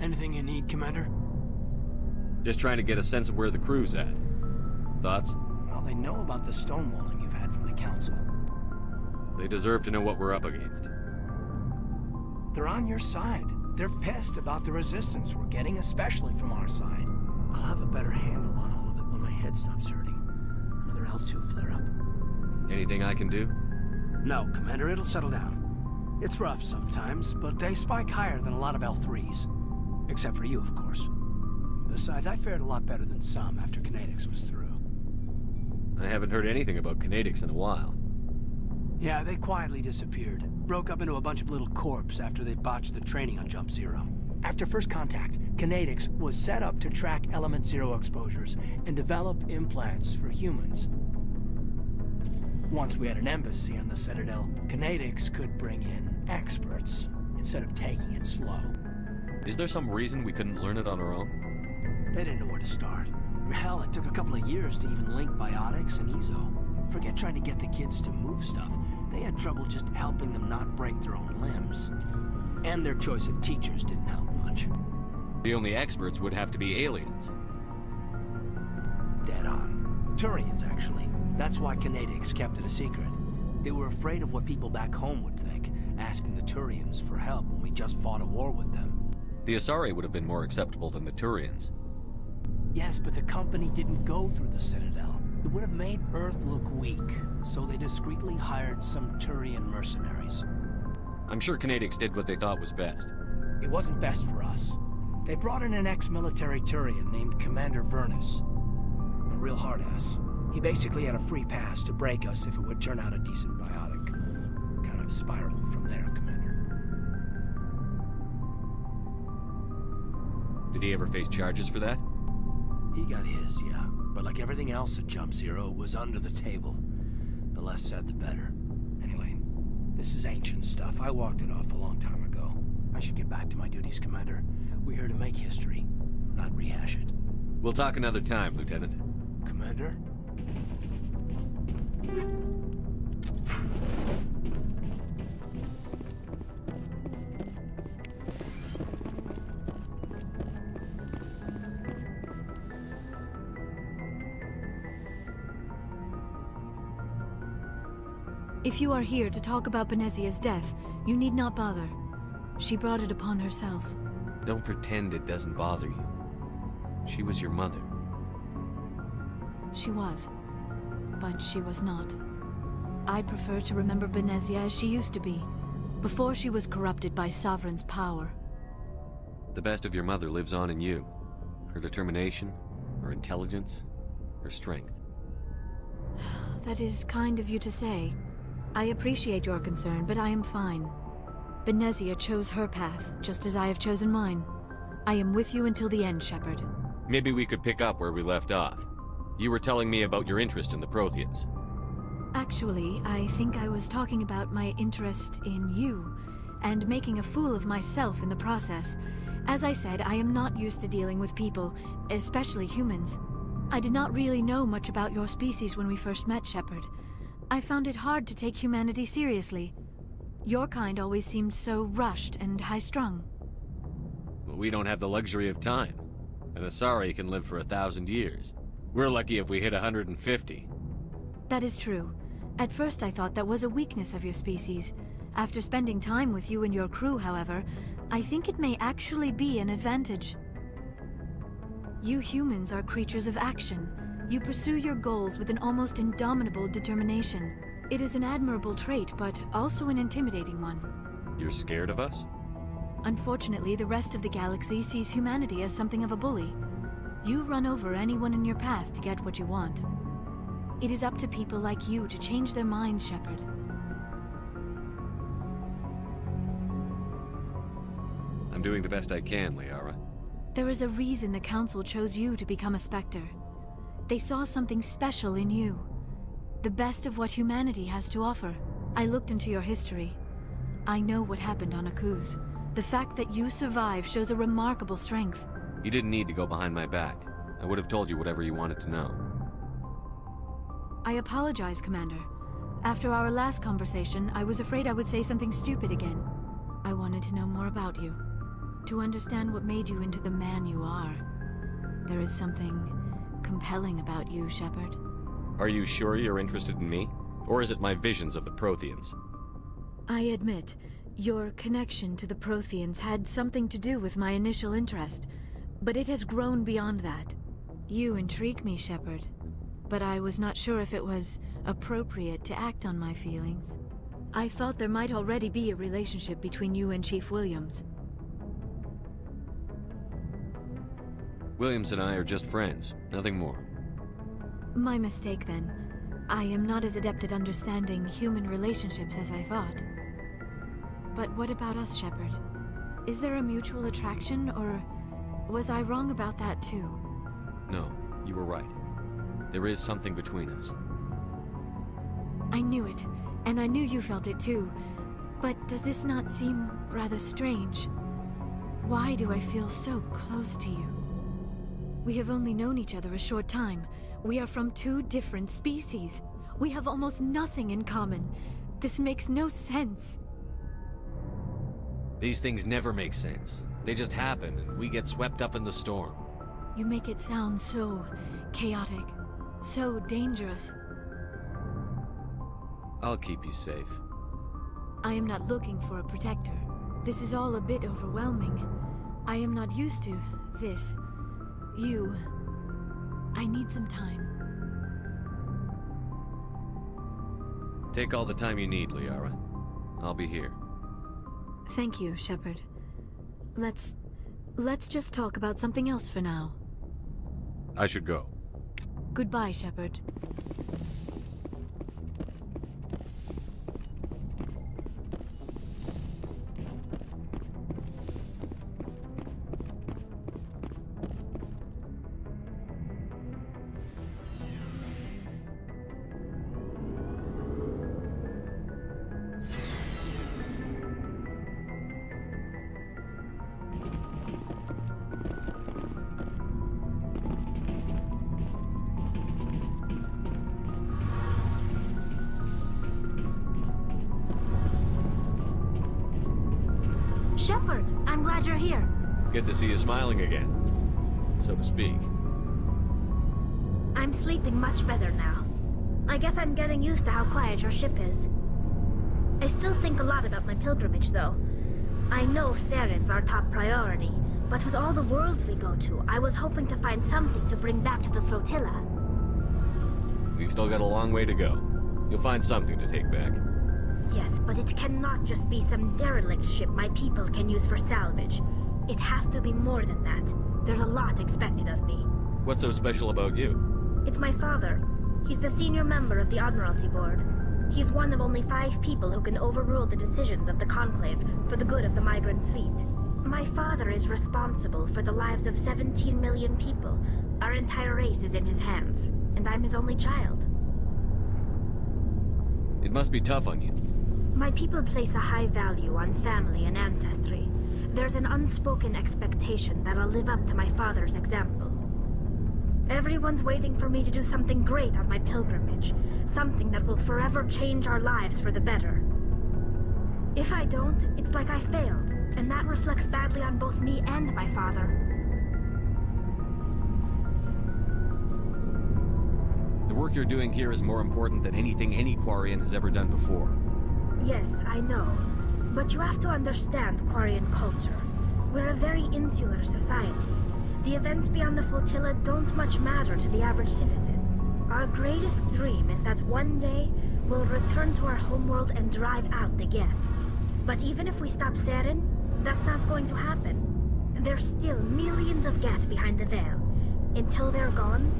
Anything you need, Commander? Just trying to get a sense of where the crew's at. Thoughts? Well, they know about the stonewalling you've had from the Council. They deserve to know what we're up against. They're on your side. They're pissed about the resistance we're getting, especially from our side. I'll have a better handle on all of it when my head stops hurting. Another L2 flare-up. Anything I can do? No, Commander, it'll settle down. It's rough sometimes, but they spike higher than a lot of L3s. Except for you, of course. Besides, I fared a lot better than some after Kinetics was through. I haven't heard anything about Kinetics in a while. Yeah, they quietly disappeared. Broke up into a bunch of little corps after they botched the training on Jump Zero. After first contact, Kinetics was set up to track Element Zero exposures and develop implants for humans. Once we had an embassy on the Citadel, Kinetics could bring in experts instead of taking it slow. Is there some reason we couldn't learn it on our own? They didn't know where to start. Hell, it took a couple of years to even link biotics and Ezo. Forget trying to get the kids to move stuff. They had trouble just helping them not break their own limbs. And their choice of teachers didn't help much. The only experts would have to be aliens. Dead on. Turians, actually. That's why Kinetics kept it a secret. They were afraid of what people back home would think, asking the Turians for help when we just fought a war with them. The Asari would have been more acceptable than the Turians. Yes, but the company didn't go through the Citadel. It would have made Earth look weak, so they discreetly hired some Turian mercenaries. I'm sure Kinetics did what they thought was best. It wasn't best for us. They brought in an ex-military Turian named Commander Vernus. A real hard-ass. He basically had a free pass to break us if it would turn out a decent biotic. Kind of spiraled from there, Commander. Did he ever face charges for that? He got his, yeah. But like everything else at Jump Zero, it was under the table. The less said, the better. Anyway, this is ancient stuff. I walked it off a long time ago. I should get back to my duties, Commander. We're here to make history, not rehash it. We'll talk another time, Lieutenant. Commander? If you are here to talk about Benezia's death, you need not bother. She brought it upon herself. Don't pretend it doesn't bother you. She was your mother. She was. But she was not. I prefer to remember Benezia as she used to be, before she was corrupted by Sovereign's power. The best of your mother lives on in you. Her determination, her intelligence, her strength. That is kind of you to say. I appreciate your concern, but I am fine. Benezia chose her path, just as I have chosen mine. I am with you until the end, Shepard. Maybe we could pick up where we left off. You were telling me about your interest in the Protheans. Actually, I think I was talking about my interest in you, and making a fool of myself in the process. As I said, I am not used to dealing with people, especially humans. I did not really know much about your species when we first met, Shepard. I found it hard to take humanity seriously. Your kind always seemed so rushed and high-strung. We don't have the luxury of time. An Asari can live for 1,000 years. We're lucky if we hit 150. That is true. At first I thought that was a weakness of your species. After spending time with you and your crew, however, I think it may actually be an advantage. You humans are creatures of action. You pursue your goals with an almost indomitable determination. It is an admirable trait, but also an intimidating one. You're scared of us? Unfortunately, the rest of the galaxy sees humanity as something of a bully. You run over anyone in your path to get what you want. It is up to people like you to change their minds, Shepard. I'm doing the best I can, Liara. There is a reason the Council chose you to become a Spectre. They saw something special in you. The best of what humanity has to offer. I looked into your history. I know what happened on Akuz. The fact that you survived shows a remarkable strength. You didn't need to go behind my back. I would have told you whatever you wanted to know. I apologize, Commander. After our last conversation, I was afraid I would say something stupid again. I wanted to know more about you. To understand what made you into the man you are. There is something compelling about you, Shepard. Are you sure you're interested in me? Or is it my visions of the Protheans? I admit, your connection to the Protheans had something to do with my initial interest, but it has grown beyond that. You intrigue me, Shepard, but I was not sure if it was appropriate to act on my feelings. I thought there might already be a relationship between you and Chief Williams. Williams and I are just friends, nothing more. My mistake, then. I am not as adept at understanding human relationships as I thought. But what about us, Shepard? Is there a mutual attraction, or was I wrong about that too? No, you were right. There is something between us. I knew it, and I knew you felt it too. But does this not seem rather strange? Why do I feel so close to you? We have only known each other a short time. We are from two different species. We have almost nothing in common. This makes no sense. These things never make sense. They just happen, and we get swept up in the storm. You make it sound so chaotic, so dangerous. I'll keep you safe. I am not looking for a protector. This is all a bit overwhelming. I am not used to this. You... I need some time. Take all the time you need, Liara. I'll be here. Thank you, Shepard. Let's just talk about something else for now. I should go. Goodbye, Shepard. Shepard, I'm glad you're here. Good to see you smiling again, so to speak. I'm sleeping much better now. I guess I'm getting used to how quiet your ship is. I still think a lot about my pilgrimage, though. I know Saren's our top priority, but with all the worlds we go to, I was hoping to find something to bring back to the flotilla. We've still got a long way to go. You'll find something to take back. Yes, but it cannot just be some derelict ship my people can use for salvage. It has to be more than that. There's a lot expected of me. What's so special about you? It's my father. He's the senior member of the Admiralty Board. He's one of only 5 people who can overrule the decisions of the Conclave for the good of the migrant fleet. My father is responsible for the lives of 17 million people. Our entire race is in his hands, and I'm his only child. It must be tough on you. My people place a high value on family and ancestry. There's an unspoken expectation that I'll live up to my father's example. Everyone's waiting for me to do something great on my pilgrimage, something that will forever change our lives for the better. If I don't, it's like I failed, and that reflects badly on both me and my father. The work you're doing here is more important than anything any Quarian has ever done before. Yes, I know. But you have to understand Quarian culture. We're a very insular society. The events beyond the flotilla don't much matter to the average citizen. Our greatest dream is that one day we'll return to our homeworld and drive out the Geth. But even if we stop Saren, that's not going to happen. There's still millions of Geth behind the veil. Until they're gone,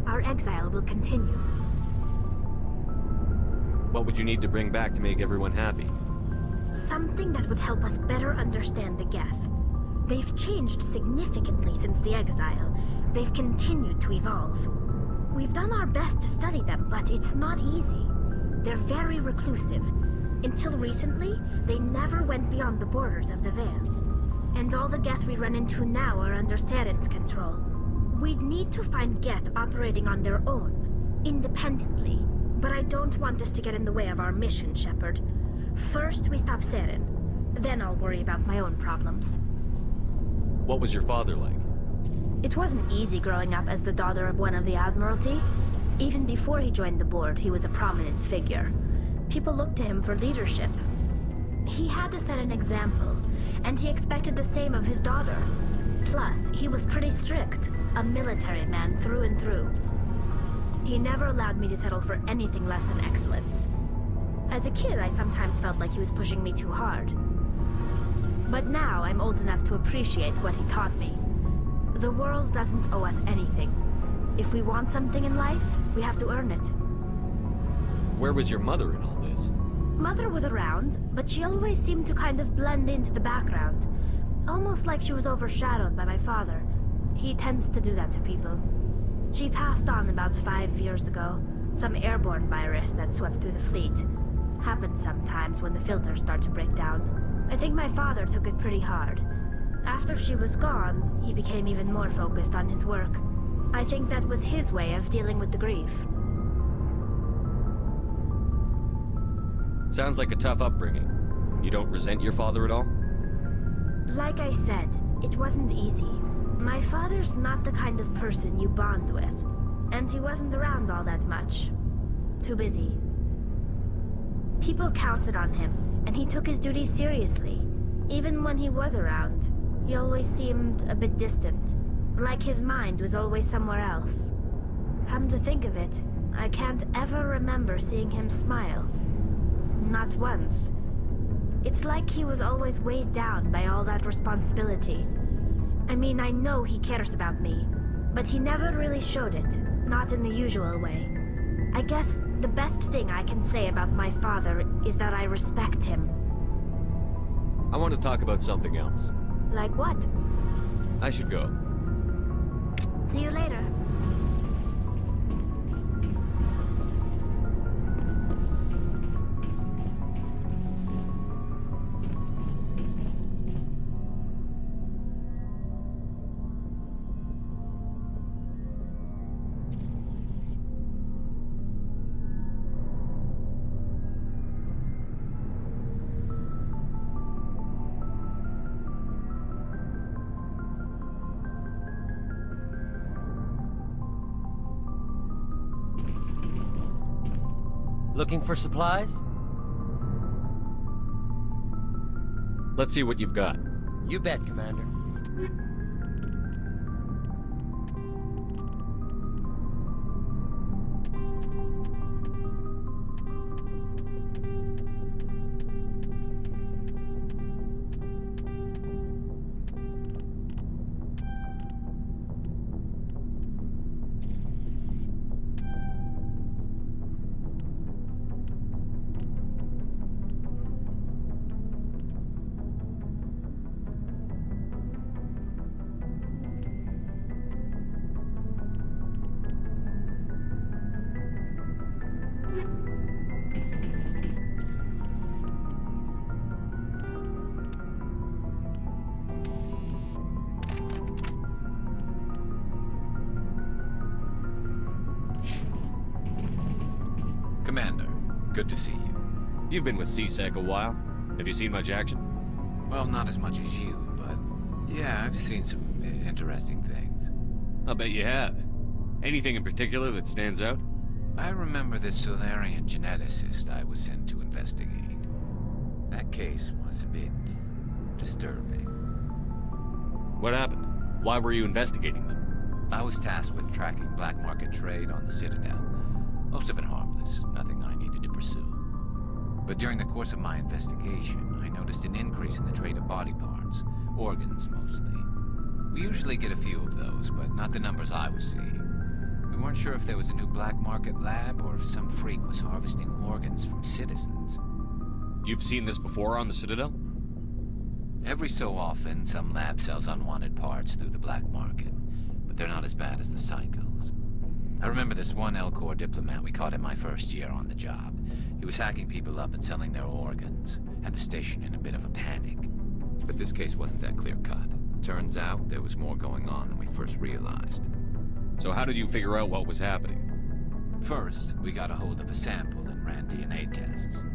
our exile will continue. What would you need to bring back to make everyone happy? Something that would help us better understand the Geth. They've changed significantly since the exile. They've continued to evolve. We've done our best to study them, but it's not easy. They're very reclusive. Until recently, they never went beyond the borders of the Veil. And all the Geth we run into now are under Saren's control. We'd need to find Geth operating on their own, independently. But I don't want this to get in the way of our mission, Shepard. First, we stop Saren. Then I'll worry about my own problems. What was your father like? It wasn't easy growing up as the daughter of one of the Admiralty. Even before he joined the board, he was a prominent figure. People looked to him for leadership. He had to set an example, and he expected the same of his daughter. Plus, he was pretty strict, a military man through and through. He never allowed me to settle for anything less than excellence. As a kid, I sometimes felt like he was pushing me too hard. But now I'm old enough to appreciate what he taught me. The world doesn't owe us anything. If we want something in life, we have to earn it. Where was your mother in all this? Mother was around, but she always seemed to kind of blend into the background. Almost like she was overshadowed by my father. He tends to do that to people. She passed on about 5 years ago. Some airborne virus that swept through the fleet. Happens sometimes when the filters start to break down. I think my father took it pretty hard. After she was gone, he became even more focused on his work. I think that was his way of dealing with the grief. Sounds like a tough upbringing. You don't resent your father at all? Like I said, it wasn't easy. My father's not the kind of person you bond with. And he wasn't around all that much. Too busy. People counted on him, and he took his duties seriously. Even when he was around, he always seemed a bit distant. Like his mind was always somewhere else. Come to think of it, I can't ever remember seeing him smile. Not once. It's like he was always weighed down by all that responsibility. I mean, I know he cares about me, but he never really showed it, not in the usual way. I guess the best thing I can say about my father is that I respect him. I want to talk about something else. Like what? I should go. See you later. Looking for supplies? Let's see what you've got. You bet, Commander. Commander, good to see you. You've been with CSEC a while. Have you seen much action? Well, not as much as you, but yeah, I've seen some interesting things. I'll bet you have. Anything in particular that stands out? I remember this Solarian geneticist I was sent to investigate. That case was a bit disturbing. What happened? Why were you investigating them? I was tasked with tracking black market trade on the Citadel. Most of it harmless, nothing I needed to pursue. But during the course of my investigation, I noticed an increase in the trade of body parts, organs mostly. We usually get a few of those, but not the numbers I was seeing. We weren't sure if there was a new black market lab or if some freak was harvesting organs from citizens. You've seen this before on the Citadel? Every so often, some lab sells unwanted parts through the black market, but they're not as bad as the psychos. I remember this one L-Corps diplomat we caught in my first year on the job. He was hacking people up and selling their organs. Had the station in a bit of a panic. But this case wasn't that clear-cut. Turns out there was more going on than we first realized. So how did you figure out what was happening? First, we got a hold of a sample and ran DNA tests.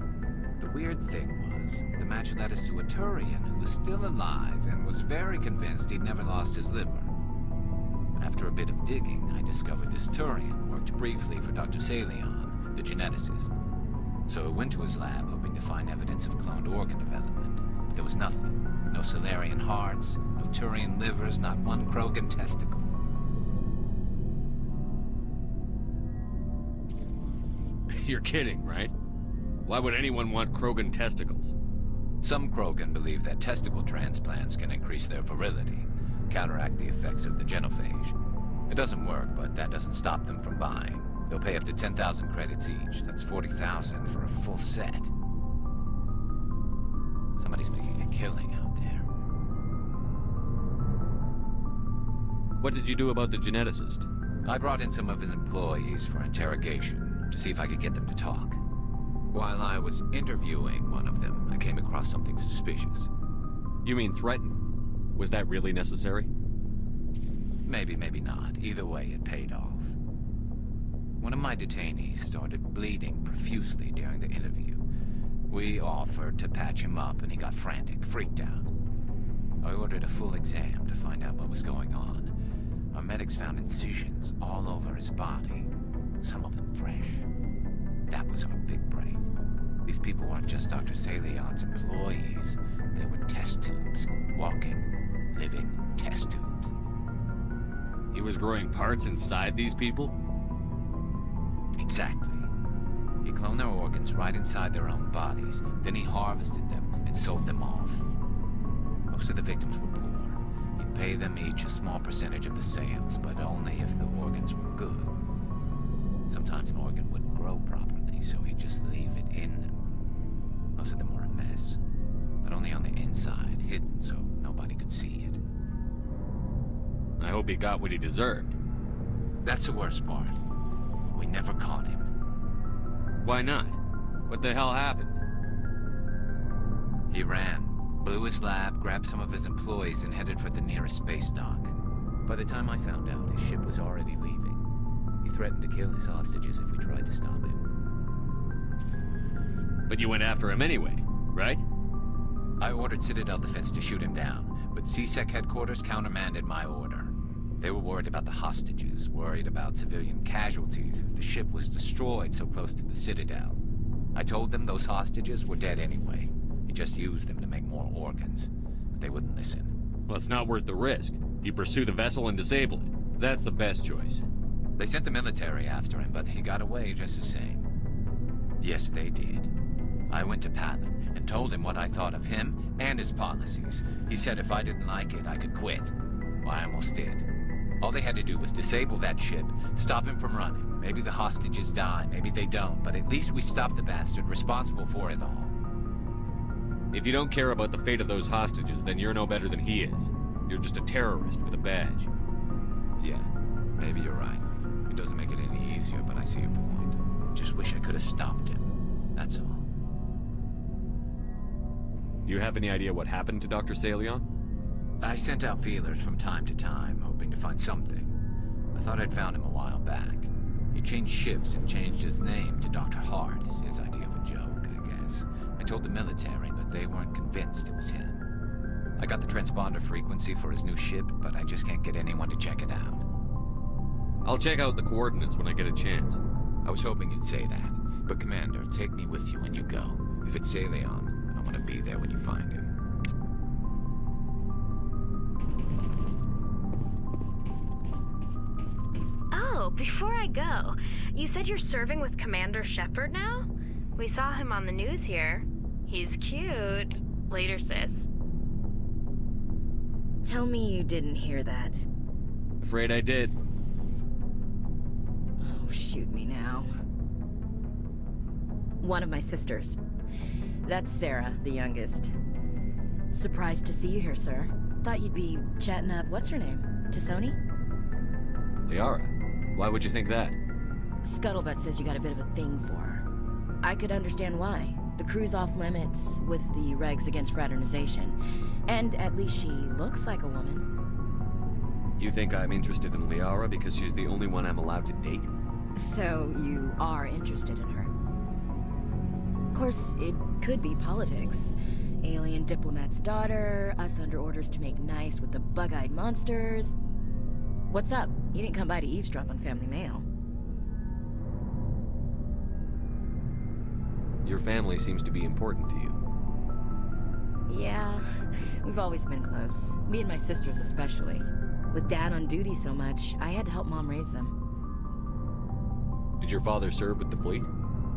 The weird thing was, the match led us to a Turian who was still alive and was very convinced he'd never lost his liver. After a bit of digging, I discovered this Turian worked briefly for Dr. Salion, the geneticist. So I went to his lab hoping to find evidence of cloned organ development, but there was nothing. No Solarian hearts, no Turian livers, not one Krogan testicle. You're kidding, right? Why would anyone want Krogan testicles? Some Krogan believe that testicle transplants can increase their virility, counteract the effects of the genophage. It doesn't work, but that doesn't stop them from buying. They'll pay up to 10,000 credits each. That's 40,000 for a full set. Somebody's making a killing out there. What did you do about the geneticist? I brought in some of his employees for interrogation, to see if I could get them to talk. While I was interviewing one of them, I came across something suspicious. You mean threaten? Was that really necessary? Maybe, maybe not. Either way, it paid off. One of my detainees started bleeding profusely during the interview. We offered to patch him up, and he got frantic, freaked out. I ordered a full exam to find out what was going on. Our medics found incisions all over his body, some of them fresh. That was our big break. These people weren't just Dr. Salion's employees. They were test tubes, walking, living test tubes. He was growing parts inside these people? Exactly. He cloned their organs right inside their own bodies. Then he harvested them and sold them off. Most of the victims were poor. He'd pay them each a small percentage of the sales, but only if the organs were good. Sometimes an organ wouldn't grow properly, so he'd just leave it in them. Most of them were a mess, but only on the inside, hidden so nobody could see it. I hope he got what he deserved. That's the worst part. We never caught him. Why not? What the hell happened? He ran, blew his lab, grabbed some of his employees, and headed for the nearest space dock. By the time I found out, his ship was already leaving. He threatened to kill his hostages if we tried to stop him. But you went after him anyway, right? I ordered Citadel Defense to shoot him down, but CSEC headquarters countermanded my order. They were worried about the hostages, worried about civilian casualties if the ship was destroyed so close to the Citadel. I told them those hostages were dead anyway. He just used them to make more organs, but they wouldn't listen. Well, it's not worth the risk. You pursue the vessel and disable it. That's the best choice. They sent the military after him, but he got away just the same. Yes, they did. I went to Palin and told him what I thought of him and his policies. He said if I didn't like it, I could quit. Well, I almost did. All they had to do was disable that ship, stop him from running. Maybe the hostages die, maybe they don't, but at least we stopped the bastard responsible for it all. If you don't care about the fate of those hostages, then you're no better than he is. You're just a terrorist with a badge. Yeah, maybe you're right. It doesn't make it any easier, but I see your point. Just wish I could have stopped him. That's all. Do you have any idea what happened to Dr. Salion? I sent out feelers from time to time, hoping to find something. I thought I'd found him a while back. He changed ships and changed his name to Dr. Hart, his idea of a joke, I guess. I told the military, but they weren't convinced it was him. I got the transponder frequency for his new ship, but I just can't get anyone to check it out. I'll check out the coordinates when I get a chance. I was hoping you'd say that, but Commander, take me with you when you go. If it's Salion, I want to be there when you find him. Oh, before I go, you said you're serving with Commander Shepard now? We saw him on the news here. He's cute. Later, sis. Tell me you didn't hear that. Afraid I did. Oh, shoot me now. One of my sisters. That's Sarah, the youngest. Surprised to see you here, sir. Thought you'd be chatting up, what's her name? Tassoni? Liara. Why would you think that? Scuttlebutt says you got a bit of a thing for her. I could understand why. The crew's off limits with the regs against fraternization. And at least she looks like a woman. You think I'm interested in Liara because she's the only one I'm allowed to date? So you are interested in her. Of course, it could be politics. Alien diplomat's daughter, us under orders to make nice with the bug-eyed monsters. What's up? You didn't come by to eavesdrop on Family Mail. Your family seems to be important to you. Yeah, we've always been close. Me and my sisters especially. With Dad on duty so much, I had to help Mom raise them. Did your father serve with the fleet?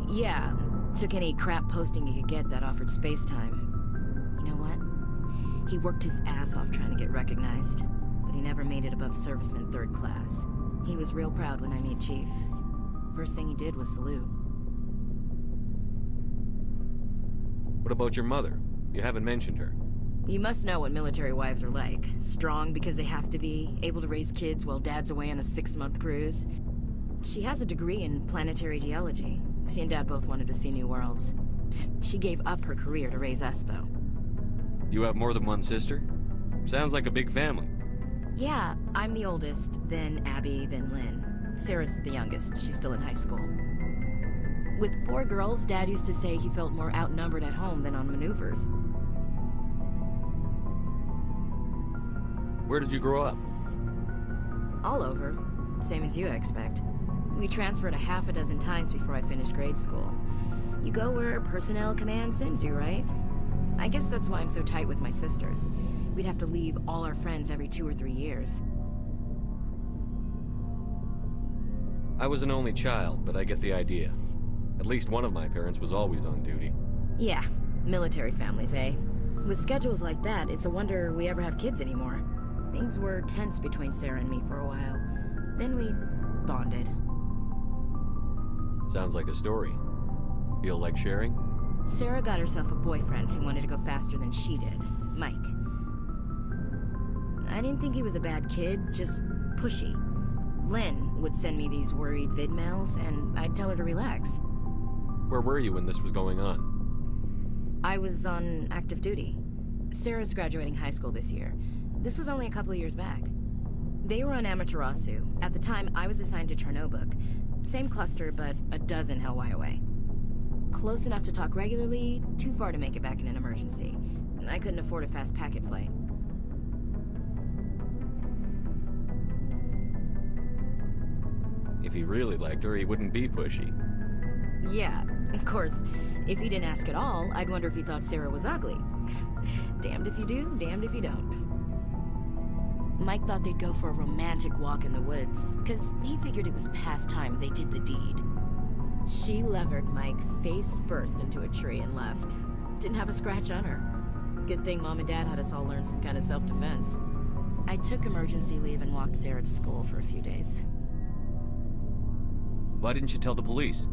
Yeah, took any crap posting he could get that offered space time. You know what? He worked his ass off trying to get recognized, but he never made it above serviceman 3rd class. He was real proud when I made Chief. First thing he did was salute. What about your mother? You haven't mentioned her. You must know what military wives are like. Strong because they have to be, able to raise kids while Dad's away on a 6-month cruise. She has a degree in planetary geology. She and Dad both wanted to see new worlds. She gave up her career to raise us, though. You have more than one sister? Sounds like a big family. Yeah, I'm the oldest, then Abby, then Lynn. Sarah's the youngest. She's still in high school. With 4 girls, Dad used to say he felt more outnumbered at home than on maneuvers. Where did you grow up? All over. Same as you, I expect. We transferred a half a dozen times before I finished grade school. You go where personnel command sends you, right? I guess that's why I'm so tight with my sisters. We'd have to leave all our friends every 2 or 3 years. I was an only child, but I get the idea. At least one of my parents was always on duty. Yeah, military families, eh? With schedules like that, it's a wonder we ever have kids anymore. Things were tense between Sarah and me for a while. Then we bonded. Sounds like a story. Feel like sharing? Sarah got herself a boyfriend who wanted to go faster than she did, Mike. I didn't think he was a bad kid, just pushy. Lynn would send me these worried vid mails, and I'd tell her to relax. Where were you when this was going on? I was on active duty. Sarah's graduating high school this year. This was only a couple of years back. They were on Amaterasu. At the time, I was assigned to Chernobog. Same cluster, but a dozen Hellwire away. Close enough to talk regularly, too far to make it back in an emergency. I couldn't afford a fast packet flight. If he really liked her, he wouldn't be pushy. Yeah, of course, if he didn't ask at all, I'd wonder if he thought Sarah was ugly. Damned if you do, damned if you don't. Mike thought they'd go for a romantic walk in the woods, because he figured it was past time they did the deed. She levered Mike face first into a tree and left. Didn't have a scratch on her. Good thing Mom and Dad had us all learn some kind of self-defense. I took emergency leave and walked Sarah to school for a few days. Why didn't you tell the police?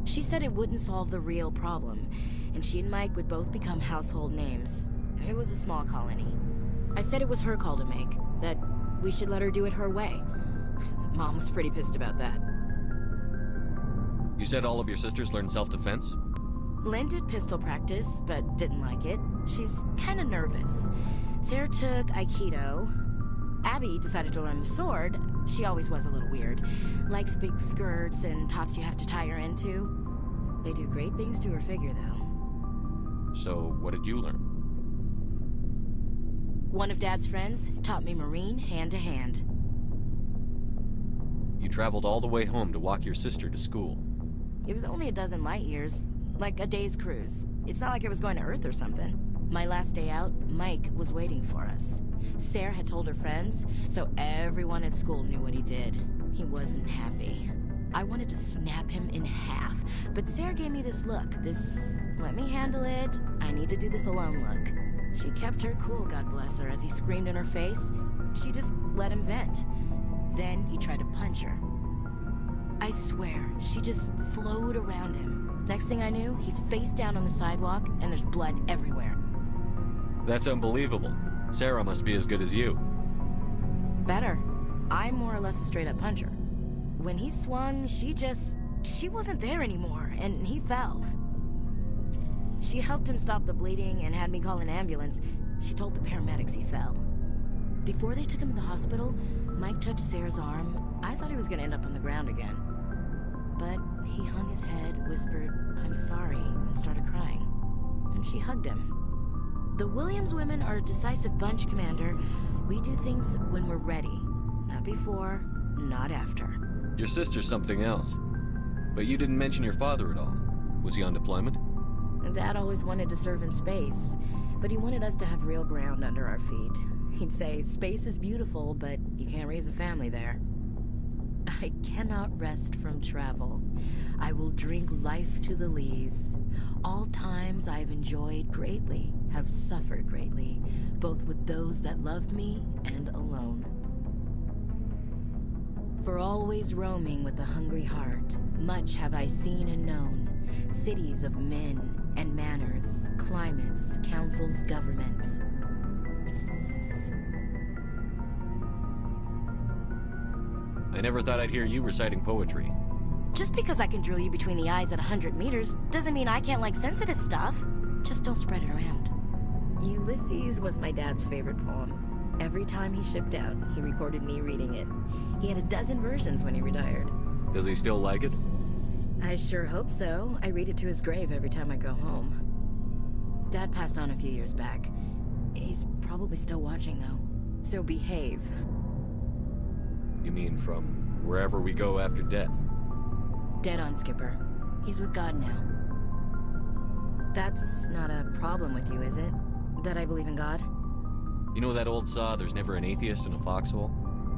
She said it wouldn't solve the real problem, and she and Mike would both become household names. It was a small colony. I said it was her call to make, that we should let her do it her way. Mom was pretty pissed about that. You said all of your sisters learned self-defense? Lynn did pistol practice, but didn't like it. She's kinda nervous. Sarah took Aikido. Abby decided to learn the sword. She always was a little weird. Likes big skirts and tops you have to tie her into. They do great things to her figure, though. So, what did you learn? One of Dad's friends taught me Marine hand-to-hand. You traveled all the way home to walk your sister to school. It was only a dozen light years, like a day's cruise. It's not like I was going to Earth or something. My last day out, Mike was waiting for us. Sarah had told her friends, so everyone at school knew what he did. He wasn't happy. I wanted to snap him in half, but Sarah gave me this look, this let me handle it, I need to do this alone look. She kept her cool, God bless her, as he screamed in her face. She just let him vent. Then he tried to punch her. I swear, she just flowed around him. Next thing I knew, he's face down on the sidewalk, and there's blood everywhere. That's unbelievable. Sarah must be as good as you. Better. I'm more or less a straight-up puncher. When he swung, she wasn't there anymore, and he fell. She helped him stop the bleeding and had me call an ambulance. She told the paramedics he fell. Before they took him to the hospital, Mike touched Sarah's arm. I thought he was gonna end up on the ground again. But he hung his head, whispered, "I'm sorry," and started crying. And she hugged him. The Williams women are a decisive bunch, Commander. We do things when we're ready. Not before, not after. Your sister's something else. But you didn't mention your father at all. Was he on deployment? Dad always wanted to serve in space, but he wanted us to have real ground under our feet. He'd say, space is beautiful, but you can't raise a family there. I cannot rest from travel. I will drink life to the lees. All times I have enjoyed greatly, have suffered greatly, both with those that loved me and alone. For always roaming with a hungry heart, much have I seen and known, cities of men and manners, climates, councils, governments. I never thought I'd hear you reciting poetry. Just because I can drill you between the eyes at 100 meters doesn't mean I can't like sensitive stuff. Just don't spread it around. Ulysses was my dad's favorite poem. Every time he shipped out, he recorded me reading it. He had a dozen versions when he retired. Does he still like it? I sure hope so. I read it to his grave every time I go home. Dad passed on a few years back. He's probably still watching, though. So behave. You mean from wherever we go after death? Dead on, Skipper. He's with God now. That's not a problem with you, is it? That I believe in God? You know that old saw, there's never an atheist in a foxhole?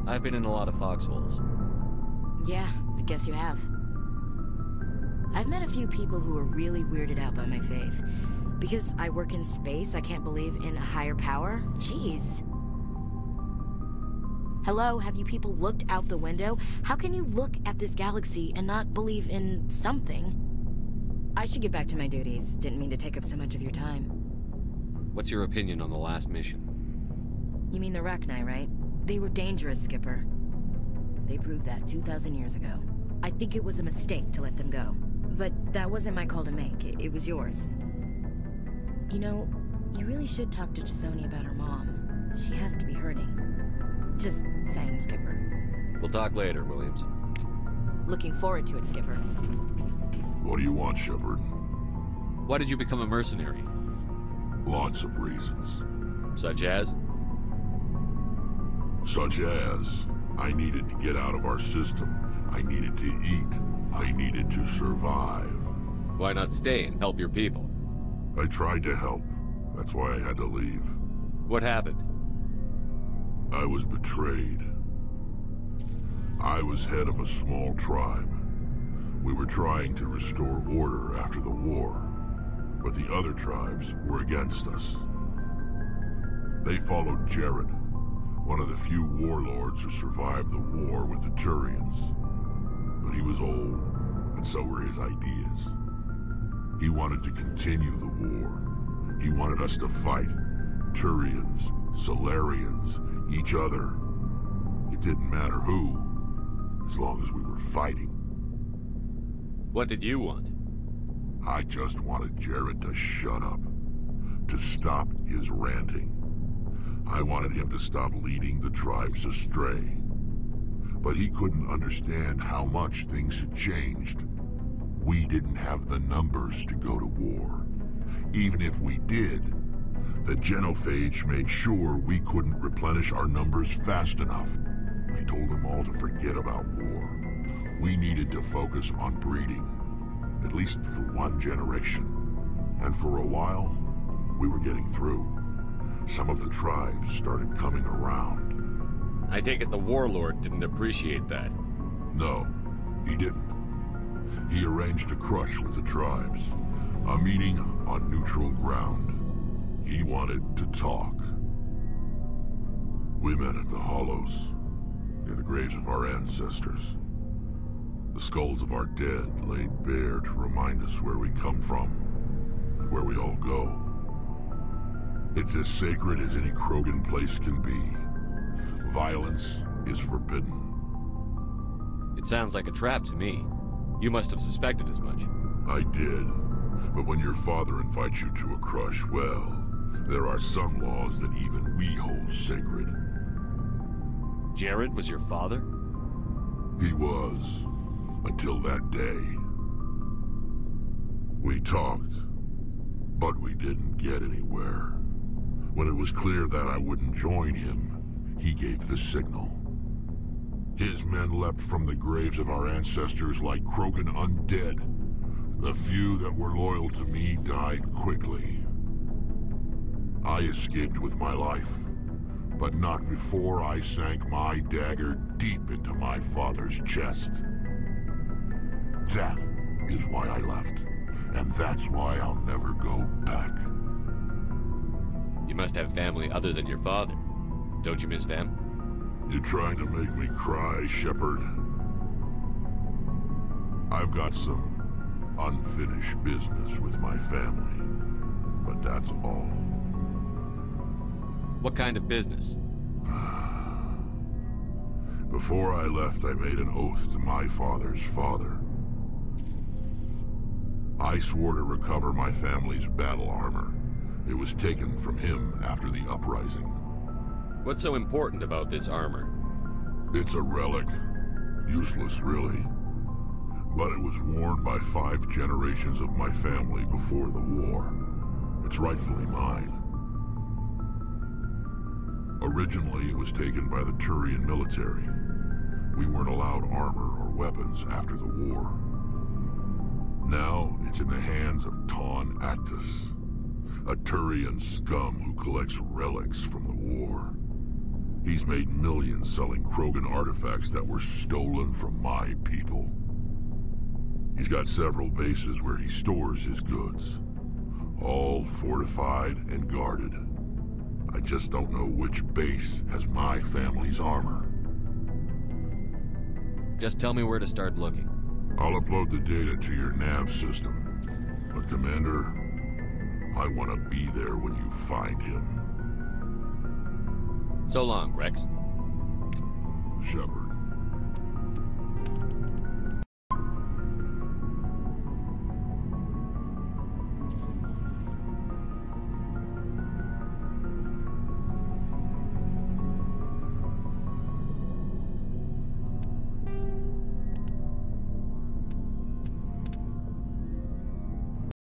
I've been in a lot of foxholes. Yeah, I guess you have. I've met a few people who are really weirded out by my faith. Because I work in space, I can't believe in a higher power? Jeez. Hello, have you people looked out the window? How can you look at this galaxy and not believe in something? I should get back to my duties. Didn't mean to take up so much of your time. What's your opinion on the last mission? You mean the Rachni, right? They were dangerous, Skipper. They proved that 2,000 years ago. I think it was a mistake to let them go. But that wasn't my call to make. It was yours. You know, you really should talk to Tisoni about her mom. She has to be hurting. Just saying, Skipper. We'll talk later, Williams. Looking forward to it, Skipper. What do you want, Shepard? Why did you become a mercenary? Lots of reasons. Such as? Such as, I needed to get out of our system. I needed to eat. I needed to survive. Why not stay and help your people? I tried to help. That's why I had to leave. What happened? I was betrayed. I was head of a small tribe. We were trying to restore order after the war, but the other tribes were against us. They followed Jared, one of the few warlords who survived the war with the Turians. But he was old, and so were his ideas. He wanted to continue the war. He wanted us to fight. Turians, Solarians, each other. It didn't matter who, as long as we were fighting. What did you want? I just wanted Jared to shut up, to stop his ranting. I wanted him to stop leading the tribes astray. But he couldn't understand how much things had changed. We didn't have the numbers to go to war. Even if we did, the genophage made sure we couldn't replenish our numbers fast enough. I told them all to forget about war. We needed to focus on breeding, at least for one generation. And for a while, we were getting through. Some of the tribes started coming around. I take it the warlord didn't appreciate that. No, he didn't. He arranged a crush with the tribes, a meeting on neutral ground. He wanted to talk. We met at the Hollows, near the graves of our ancestors. The skulls of our dead laid bare to remind us where we come from, and where we all go. It's as sacred as any Krogan place can be. Violence is forbidden. It sounds like a trap to me. You must have suspected as much. I did. But when your father invites you to a crush, well, there are some laws that even we hold sacred. Jared was your father? He was. Until that day. We talked, but we didn't get anywhere. When it was clear that I wouldn't join him, he gave the signal. His men leapt from the graves of our ancestors like Krogan undead. The few that were loyal to me died quickly. I escaped with my life, but not before I sank my dagger deep into my father's chest. That is why I left, and that's why I'll never go back. You must have family other than your father. Don't you miss them? You trying to make me cry, Shepard? I've got some unfinished business with my family, but that's all. What kind of business? Before I left, I made an oath to my father's father. I swore to recover my family's battle armor. It was taken from him after the uprising. What's so important about this armor? It's a relic. Useless, really. But it was worn by 5 generations of my family before the war. It's rightfully mine. Originally, it was taken by the Turian military. We weren't allowed armor or weapons after the war. Now, it's in the hands of Ton Actus, a Turian scum who collects relics from the war. He's made millions selling Krogan artifacts that were stolen from my people. He's got several bases where he stores his goods, all fortified and guarded. I just don't know which base has my family's armor. Just tell me where to start looking. I'll upload the data to your nav system. But Commander, I want to be there when you find him. So long, Rex. Shepard.